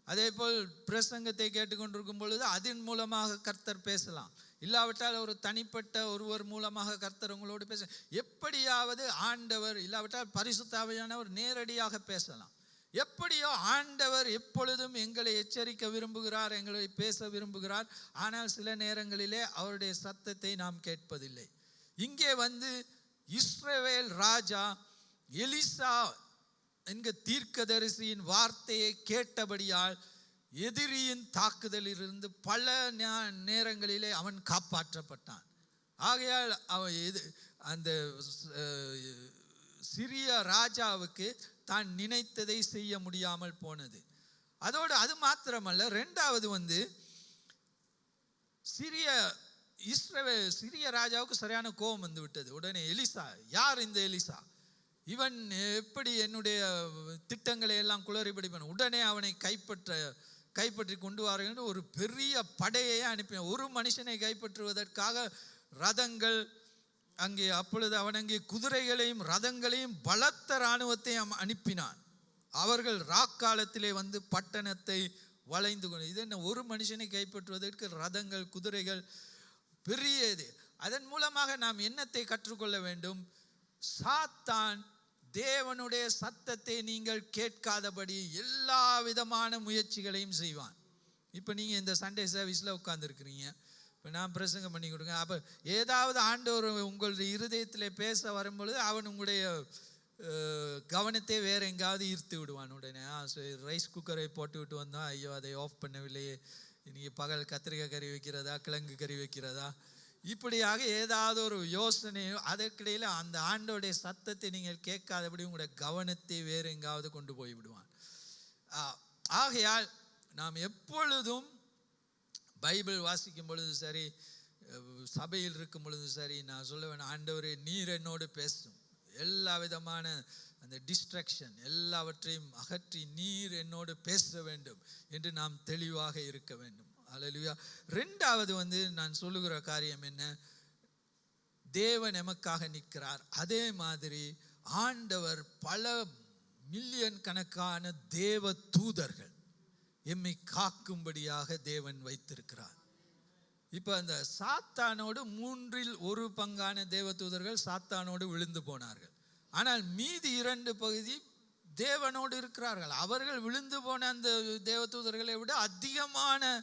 அதே போல் பிரசங்கத்தை கேட்டுக்கொண்டிருக்கும் பொழுது அதன் மூலமாக கர்த்தர் பேசலாம். இல்லாவிட்டால் ஒரு தனிப்பட்ட ஒருவர் மூலமாக கர்த்தர் உங்களோடு பேச, எப்படியாவது ஆண்டவர் இல்லாவிட்டால் பரிசுத்த ஆவியானவர் நேரடியாக பேசலாம். எப்படியோ ஆண்டவர் எப்பொழுதும் எங்களை எச்சரிக்க விரும்புகிறார், எங்களை பேச விரும்புகிறார். ஆனால் சில நேரங்களிலே அவருடைய சத்தத்தை நாம் கேட்பதில்லை. இங்கே இஸ்ரவேல் ராஜா எலிசா என்கிற தீர்க்கதரிசியின் வார்த்தையை கேட்டபடியால் எதிரியின் தாக்குதலிலிருந்து பல நேரங்களிலே அவன் காப்பாற்றப்பட்டான். ஆகையால் அவன் அந்த சிறிய ராஜாவுக்கு தான் நினைத்ததை செய்ய முடியாமல் போனது. அதோடு அது மாத்திரமல்ல, ரெண்டாவது சிறிய ராஜாவுக்கு சரியான கோபம் வந்து விட்டது. உடனே எலிசா, யார் இந்த எலிசா, இவன் எப்படி என்னுடைய திட்டங்களை எல்லாம் குளறுபடி பண்ண, உடனே அவனை கைப்பற்றி கொண்டு வார்கள் ஒரு பெரிய படையை அனுப்பினான். ஒரு மனுஷனை கைப்பற்றுவதற்காக ரதங்கள் அங்கே, அப்பொழுது அவன் அங்கே குதிரைகளையும் ரதங்களையும் பலத்த இராணுவத்தையும் அனுப்பினான். அவர்கள் ராக்காலத்திலே பட்டணத்தை வளைந்து கொண்டு, இது என்ன ஒரு மனுஷனை கைப்பற்றுவதற்கு ரதங்கள் குதிரைகள் பெரிய இது. அதன் மூலமாக நாம் என்னத்தை கற்றுக்கொள்ள வேண்டும், சாத்தான் தேவனுடைய சத்தத்தை நீங்கள் கேட்காதபடி எல்லா விதமான முயற்சிகளையும் செய்வான். இப்போ நீங்கள் இந்த சண்டே சர்வீஸில் உட்காந்துருக்கிறீங்க, இப்போ நான் பிரசங்கம் பண்ணி கொடுங்க. அப்போ ஏதாவது ஆண்டவர் உங்களுடைய இருதயத்தில் பேச வரும்பொழுது அவன் உங்களுடைய கவனத்தை வேறு எங்காவது ஈர்த்து விடுவான். உடனே ரைஸ் குக்கரை போட்டு விட்டு வந்தோம், ஐயோ அதை ஆஃப் பண்ணவில்லையே, இன்றைக்கி பகல் கத்திரிக்காய் கறி வைக்கிறதா கிழங்கு கறி வைக்கிறதா, இப்படியாக ஏதாவது ஒரு யோசனையோ, அதற்கிடையில் அந்த ஆண்டோடைய சத்தத்தை நீங்கள் கேட்காதபடி உங்களுடைய கவனத்தை வேறு எங்காவது கொண்டு போய் விடுவான். ஆகையால் நாம் எப்பொழுதும் பைபிள் வாசிக்கும் பொழுது சரி, சபையில் இருக்கும் பொழுது சரி, நான் சொல்லுவேன், ஆண்டவரே நீர் என்னோடு பேசும், எல்லா விதமான அந்த டிஸ்ட்ராக்ஷன் எல்லாவற்றையும் அகற்றி நீர் என்னோடு பேச வேண்டும் என்று நாம் தெளிவாக இருக்க வேண்டும். அல்லேலூயா. ரெண்டாவது நான் சொல்லுகிற காரியம் என்ன, தேவன் எமக்காக நிற்கிறார். அதே மாதிரி ஆண்டவர் பல மில்லியன் கணக்கான தேவ தூதர்கள் எம்மை காக்கும்படியாக தேவன் வைத்திருக்கிறார். இப்போ அந்த சாத்தானோடு 1/3 தேவ தூதர்கள் சாத்தானோடு விழுந்து போனார்கள். ஆனால் மீதி 2 பகுதி தேவனோடு இருக்கிறார்கள். அவர்கள் விழுந்து போன அந்த தேவ தூதர்களை விட அதிகமானவர்கள்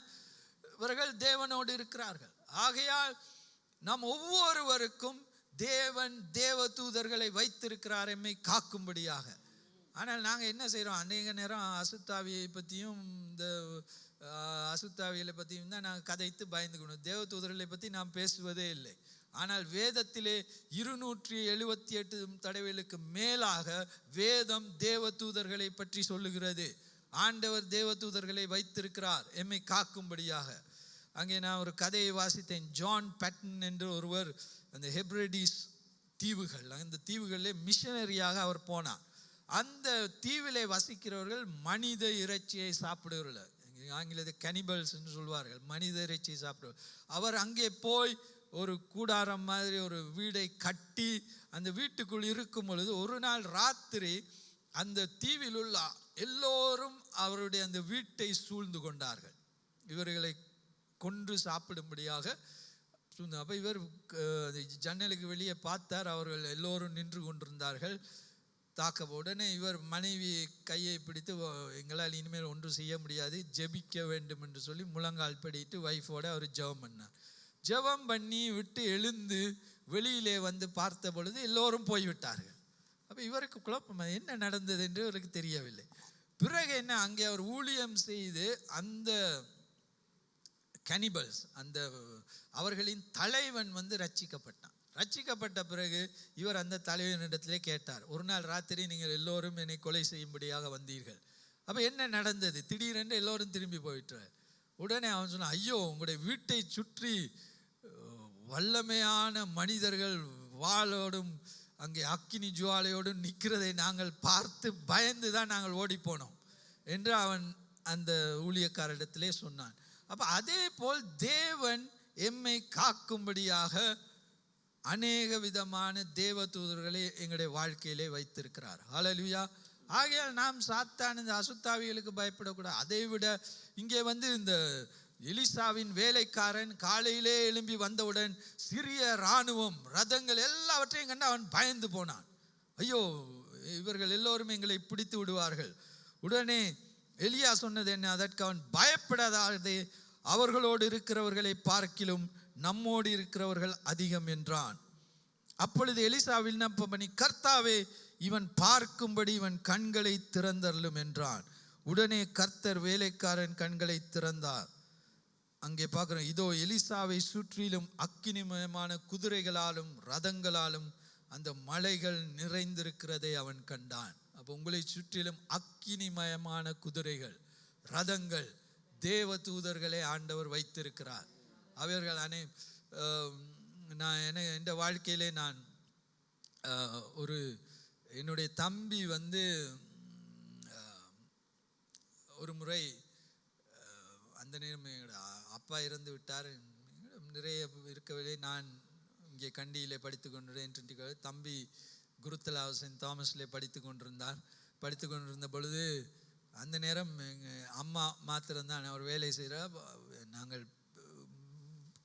தேவனோடு இருக்கிறார்கள். ஆகையால் நாம் ஒவ்வொருவருக்கும் தேவன் தேவ தூதர்களை வைத்திருக்கிறார் எம்மை காக்கும்படியாக. ஆனால் நாங்கள் என்ன செய்கிறோம், அநேக நேரம் அசுத்தாவியை பற்றியும் இந்த அசுத்தாவிகளை பற்றியும் தான் நாங்கள் கதைத்து பயந்துக்கணும். தேவ தூதர்களை பற்றி நாம் பேசுவதே இல்லை. ஆனால் வேதத்திலே 278 தடவைகளுக்கு மேலாக வேதம் தேவ தூதர்களை பற்றி சொல்லுகிறது. ஆண்டவர் தேவ தூதர்களை வைத்திருக்கிறார் எம்மை காக்கும்படியாக. அங்கே நான் ஒரு கதையை வாசித்தேன். ஜான் பேட்டன் என்று ஒருவர் அந்த ஹெப்ரடிஸ் தீவுகள், அந்த தீவுகளிலே மிஷனரியாக அவர் போனார். அந்த தீவிலே வசிக்கிறவர்கள் மனித இறைச்சியை சாப்பிடுவர்கள், ஆங்கிலத்தில் கனிபல்ஸ் என்று சொல்வார்கள், மனித இறைச்சியை சாப்பிடுவார். அவர் அங்கே போய் ஒரு கூடாரம் மாதிரி ஒரு வீடை கட்டி அந்த வீட்டுக்குள் இருக்கும் பொழுது ஒரு நாள் ராத்திரி அந்த தீவில் உள்ள எல்லோரும் அவருடைய அந்த வீட்டை சூழ்ந்து கொண்டார்கள், இவர்களை கொன்று சாப்பிடும்படியாக. அப்போ இவர் ஜன்னலுக்கு வெளியே பார்த்தார், அவர்கள் எல்லோரும் நின்று கொண்டிருந்தார்கள். உடனே இவர் மனைவி கையை பிடித்து, எங்களால் இனிமேல் ஒன்றும் செய்ய முடியாது, ஜெபிக்க வேண்டும் என்று சொல்லி முழங்கால் படிட்டு வைஃபோட அவர் ஜெபம் பண்ணார். ஜெபம் பண்ணி விட்டு எழுந்து வெளியிலே வந்து பார்த்த பொழுது எல்லோரும் போய்விட்டார்கள். அப்போ இவருக்கு குழப்பம், என்ன நடந்தது என்று இவருக்கு தெரியவில்லை. பிறகு என்ன, அங்கே அவர் ஊழியம் செய்து அந்த கனிபல்ஸ், அந்த அவர்களின் தலைவன் ரட்சிக்கப்பட்டான். ரட்சிக்கப்பட்ட பிறகு இவர் அந்த தலைவனிடத்திலே கேட்டார், ஒரு நாள் ராத்திரி நீங்கள் எல்லோரும் என்னை கொலை செய்யும்படியாக வந்தீர்கள், அப்போ என்ன நடந்தது? திடீரென்று எல்லோரும் திரும்பி போயிட்டார். உடனே அவன் சொன்னான், ஐயோ, உங்களுடைய வீட்டை சுற்றி வல்லமையான மனிதர்கள் வாளோடும் அங்கே அக்கினி ஜுவாலையோடும் நிற்கிறதை நாங்கள் பார்த்து பயந்து தான் நாங்கள் ஓடிப்போனோம் என்று அவன் அந்த ஊழியக்காரிடத்திலே சொன்னான். அப்போ அதே போல் தேவன் எம்மை காக்கும்படியாக அநேக விதமான தேவ தூதர்களை எங்களுடைய வாழ்க்கையிலே வைத்திருக்கிறார். ஹல்லேலூயா. ஆகையால் நாம் சாத்தான் இந்த அசுத்தாவிகளுக்கு பயப்படக்கூடாது. அதை விட இங்கே இந்த எலிசாவின் வேலைக்காரன் காலையிலே எழும்பி வந்தவுடன் சிறிய இராணுவம், ரதங்கள் எல்லாவற்றையும் கண்டு அவன் பயந்து போனான். ஐயோ, இவர்கள் எல்லோரும் எங்களை பிடித்து விடுவார்கள். உடனே எலியா சொன்னது என்ன, அதற்கு அவன் பயப்படாதே, அவர்களோடு இருக்கிறவர்களை பார்க்கிலும் நம்மோடு இருக்கிறவர்கள் அதிகம் என்றான். அப்பொழுது எலிசா விண்ணப்பம் பண்ணி, கர்த்தாவே, இவன் பார்க்கும்படி இவன் கண்களை திறந்தருளும் என்றான். உடனே கர்த்தர் வேலைக்காரன் கண்களை திறந்தார். அங்கே பார்க்கிறோம், இதோ எலிசாவை சுற்றிலும் அக்கினிமயமான குதிரைகளாலும் ரதங்களாலும் அந்த மலைகள் நிறைந்திருக்கிறதை அவன் கண்டான். அப்போ உங்களை சுற்றிலும் அக்கினிமயமான குதிரைகள், ரதங்கள், தேவ தூதர்களை ஆண்டவர் வைத்திருக்கிறார். அவர்கள் நான் என் வாழ்க்கையிலே நான் ஒரு என்னுடைய தம்பி ஒரு முறை அந்த நேரம் அப்பா இறந்து விட்டார், நிறைய இருக்கவில்லை. நான் இங்கே கண்டியிலே படித்து கொண்டிருந்தேன். தம்பி குருத்தலாவ் சென்ட் தாமஸ்லே படித்து கொண்டிருந்த பொழுது அந்த நேரம் எங்கள் அம்மா மாத்திரம்தான் அவர் வேலை செய்கிறார். நாங்கள்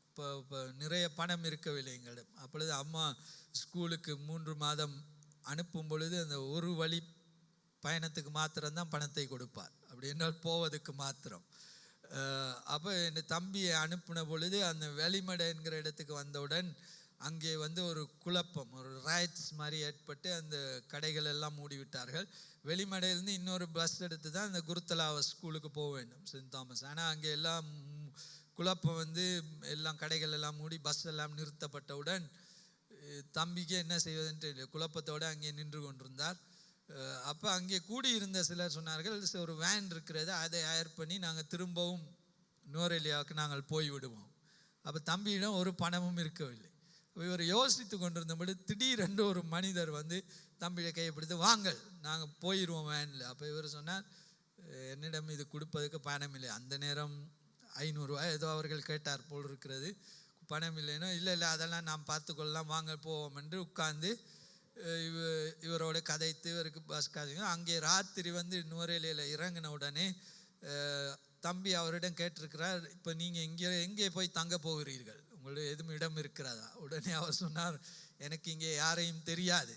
இப்போ நிறைய பணம் இருக்கவில்லை எங்களிடம். அப்பொழுது அம்மா ஸ்கூலுக்கு 3 மாதம் அனுப்பும் பொழுது அந்த ஒரு வழி பயணத்துக்கு மாத்திரம்தான் பணத்தை கொடுப்பார், அப்படி என்றால் போவதுக்கு மாத்திரம். அப்போ என் தம்பியை அனுப்பின பொழுது அந்த வெளிமடை என்கிற இடத்துக்கு வந்தவுடன் அங்கே ஒரு குழப்பம், ஒரு ரைட்ஸ் மாதிரி ஏற்பட்டு அந்த கடைகள் எல்லாம் மூடிவிட்டார்கள். வெளிமடையிலேருந்து இன்னொரு பஸ் எடுத்து தான் அந்த குருத்தலாவ ஸ்கூலுக்கு போக வேண்டும், சென்ட் தாமஸ். ஆனால் அங்கே எல்லாம் குழப்பம் எல்லாம் கடைகள் எல்லாம் மூடி பஸ் எல்லாம் நிறுத்தப்பட்டவுடன் தம்பிக்கு என்ன செய்வதுன்னு தெரியல, குழப்பத்தோடு அங்கே நின்று கொண்டிருந்தார். அப்போ அங்கே கூடியிருந்த சிலர் சொன்னார்கள், ஒரு வேன் இருக்கிறது, அதை ஹயர் பண்ணி நாங்கள் திரும்பவும் நுவரெலியாவுக்கு நாங்கள் போய்விடுவோம். அப்போ தம்பியிடம் ஒரு பணமும் இருக்கவில்லை. இவர் யோசித்து கொண்டிருந்தபடி திடீரென்று ஒரு மனிதர் வந்து தம்பியை கையை பிடித்து, வாங்கள் நாங்கள் போயிடுவோம் வேனில். அப்போ இவர் சொன்னார், என்னிடம் இது கொடுப்பதுக்கு பணம் இல்லை. அந்த நேரம் 500 ரூபாய் ஏதோ அவர்கள் கேட்டார் போல் இருக்கிறது. பணம் இல்லைன்னா, இல்லை அதெல்லாம் நாம் பார்த்துக்கொள்ளலாம், வாங்க போவோம் என்று உட்கார்ந்து இவரோட கதைத்து இவருக்கு பஸ் காசு. அங்கே ராத்திரி வந்து நுவரெலியில் இறங்கின உடனே தம்பி அவரிடம் கேட்டிருக்கிறார், இப்போ நீங்கள் எங்கே போய் தங்க போகிறீர்கள், உங்களுக்கு எதுவும் இடம் இருக்கிறதா? உடனே அவர் சொன்னார், எனக்கு இங்கே யாரையும் தெரியாது.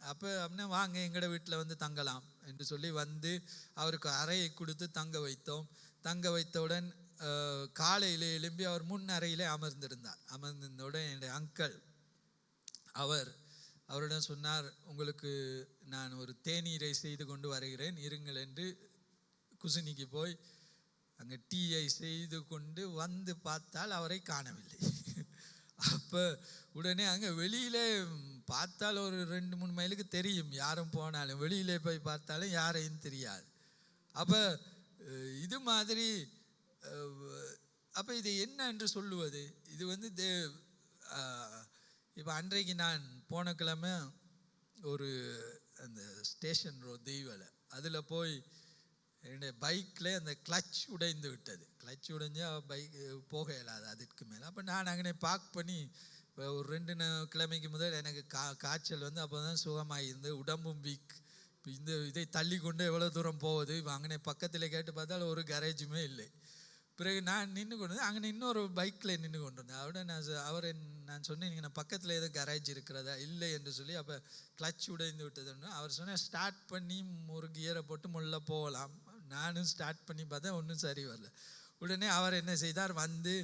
அப்போ அப்படின்னா வாங்க எங்களோட வீட்டில் வந்து தங்கலாம் என்று சொல்லி வந்து அவருக்கு அறையை கொடுத்து தங்க வைத்தோம். தங்க வைத்தவுடன் காலையில் எழும்பி அவர் முன் அறையிலே அமர்ந்திருந்தார். அமர்ந்திருந்தவுடன் என்னுடைய அங்கிள் அவரிடம் சொன்னார், உங்களுக்கு நான் ஒரு தேநீரை செய்து கொண்டு வருகிறேன், இருங்கள் என்று குசினிக்கு போய் அங்கே டீயை செய்து கொண்டு வந்து பார்த்தால் அவரை காணவில்லை. அப்போ உடனே அங்கே வெளியிலே பார்த்தால் ஒரு 2-3 மைலுக்கு தெரியும், யாரும் போனாலும் வெளியிலே போய் பார்த்தாலும் யாரையும் தெரியாது. அப்போ இது மாதிரி அப்போ இது என்ன என்று சொல்லுவது? இது வந்து இப்போ அன்றைக்கு நான் போன கிழமை ஒரு அந்த ஸ்டேஷன் ரோட் தெய்வலை அதில் போய் என்னுடைய பைக்கில் அந்த கிளச் உடைந்து விட்டது. கிளச் உடைஞ்சால் பைக் போக இயலாது அதுக்கு மேலே. அப்போ நான் அங்கே பார்க் பண்ணி ஒரு 2 கிழமைக்கு முதல் எனக்கு காய்ச்சல் வந்து அப்போ தான் சுகமாக இருந்து உடம்பும் வீக். இப்போ இதை தள்ளி கொண்டு எவ்வளோ தூரம் போகுது? இப்போ அங்கே பக்கத்தில் கேட்டு பார்த்தாலும் ஒரு கரேஜுமே இல்லை. பிறகு நான் நின்று கொண்டு அங்கே இன்னொரு பைக்கில் நின்று கொண்டு இருந்தேன். அவரை நான் சொன்னேன், நீங்கள் பக்கத்தில் எதுவும் கரேஜ் இருக்கிறதா? இல்லை என்று சொல்லி. அப்போ கிளச் உடைந்து விட்டதுன்னு அவர் சொன்னேன், ஸ்டார்ட் பண்ணி ஒரு கியரை போட்டு முள்ள போகலாம். நானும் ஸ்டார்ட் பண்ணி பார்த்தேன், ஒன்றும் சரி வரல. உடனே அவர் என்ன செய்தார், வந்து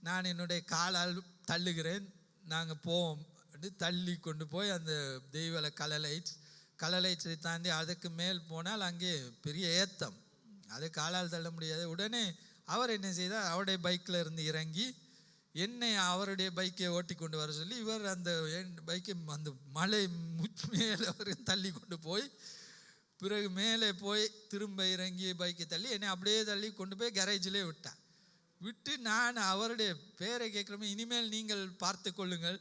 நான் என்னுடைய காலால் தள்ளுகிறேன், நாங்கள் போவோம் தள்ளி கொண்டு போய் அந்த தெய்வலை கலலைட்ஸை தாண்டி அதுக்கு மேல் போனால் அங்கே பெரிய ஏத்தம், அது காலால் தள்ள முடியாது. உடனே அவர் என்ன செய்தார், அவருடைய பைக்கில் இருந்து இறங்கி என்னை அவருடைய பைக்கை ஓட்டி கொண்டு வர சொல்லி இவர் அந்த பைக்கை அந்த மலை மேலே அவர் தள்ளி கொண்டு போய் பிறகு மேலே போய் திரும்ப இறங்கி பைக்கை தள்ளி என்னை அப்படியே தள்ளி கொண்டு போய் கரேஜிலே விட்டு நான் அவருடைய பேரை கேட்குறோமே, இனிமேல் நீங்கள் பார்த்து கொள்ளுங்கள்,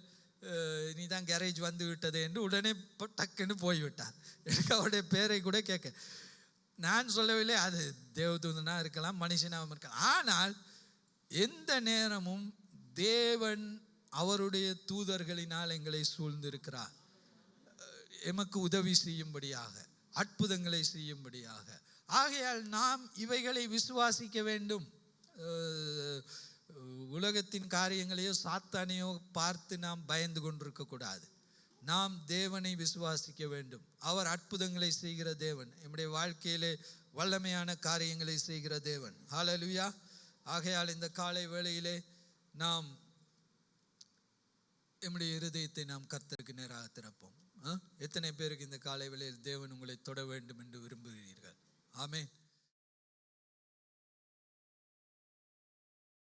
நீ தான் கேரேஜ் வந்து விட்டது என்று உடனே டக்குன்னு போய்விட்டார். எனக்கு அவருடைய பேரை கூட கேட்க நான் சொல்லவில்லை. அது தேவதூதனா இருக்கலாம், மனுஷனாகவும் இருக்கலாம். ஆனால் எந்த நேரமும் தேவன் அவருடைய தூதர்களினால் எங்களை சூழ்ந்திருக்கிறார், எமக்கு உதவி செய்யும்படியாக, அற்புதங்களை செய்யும்படியாக. ஆகையால் நாம் இவைகளை விசுவாசிக்க வேண்டும். உலகத்தின் காரியங்களையோ சாத்தானையோ பார்த்து நாம் பயந்து கொண்டிருக்கக்கூடாது. நாம் தேவனை விசுவாசிக்க வேண்டும். அவர் அற்புதங்களை செய்கிற தேவன், நம்முடைய வாழ்க்கையிலே வல்லமையான காரியங்களை செய்கிற தேவன். ஹல்லேலூயா. ஆகையால் இந்த காலை வேளையிலே நாம் நம்முடைய இருதயத்தை நாம் கர்த்தருக்கு நேராக திறப்போம். எத்தனை பேருக்கு இந்த காலை வேளையில் தேவன் உங்களை தொட வேண்டும் என்று விரும்புகிறீர்கள்? ஆமென்.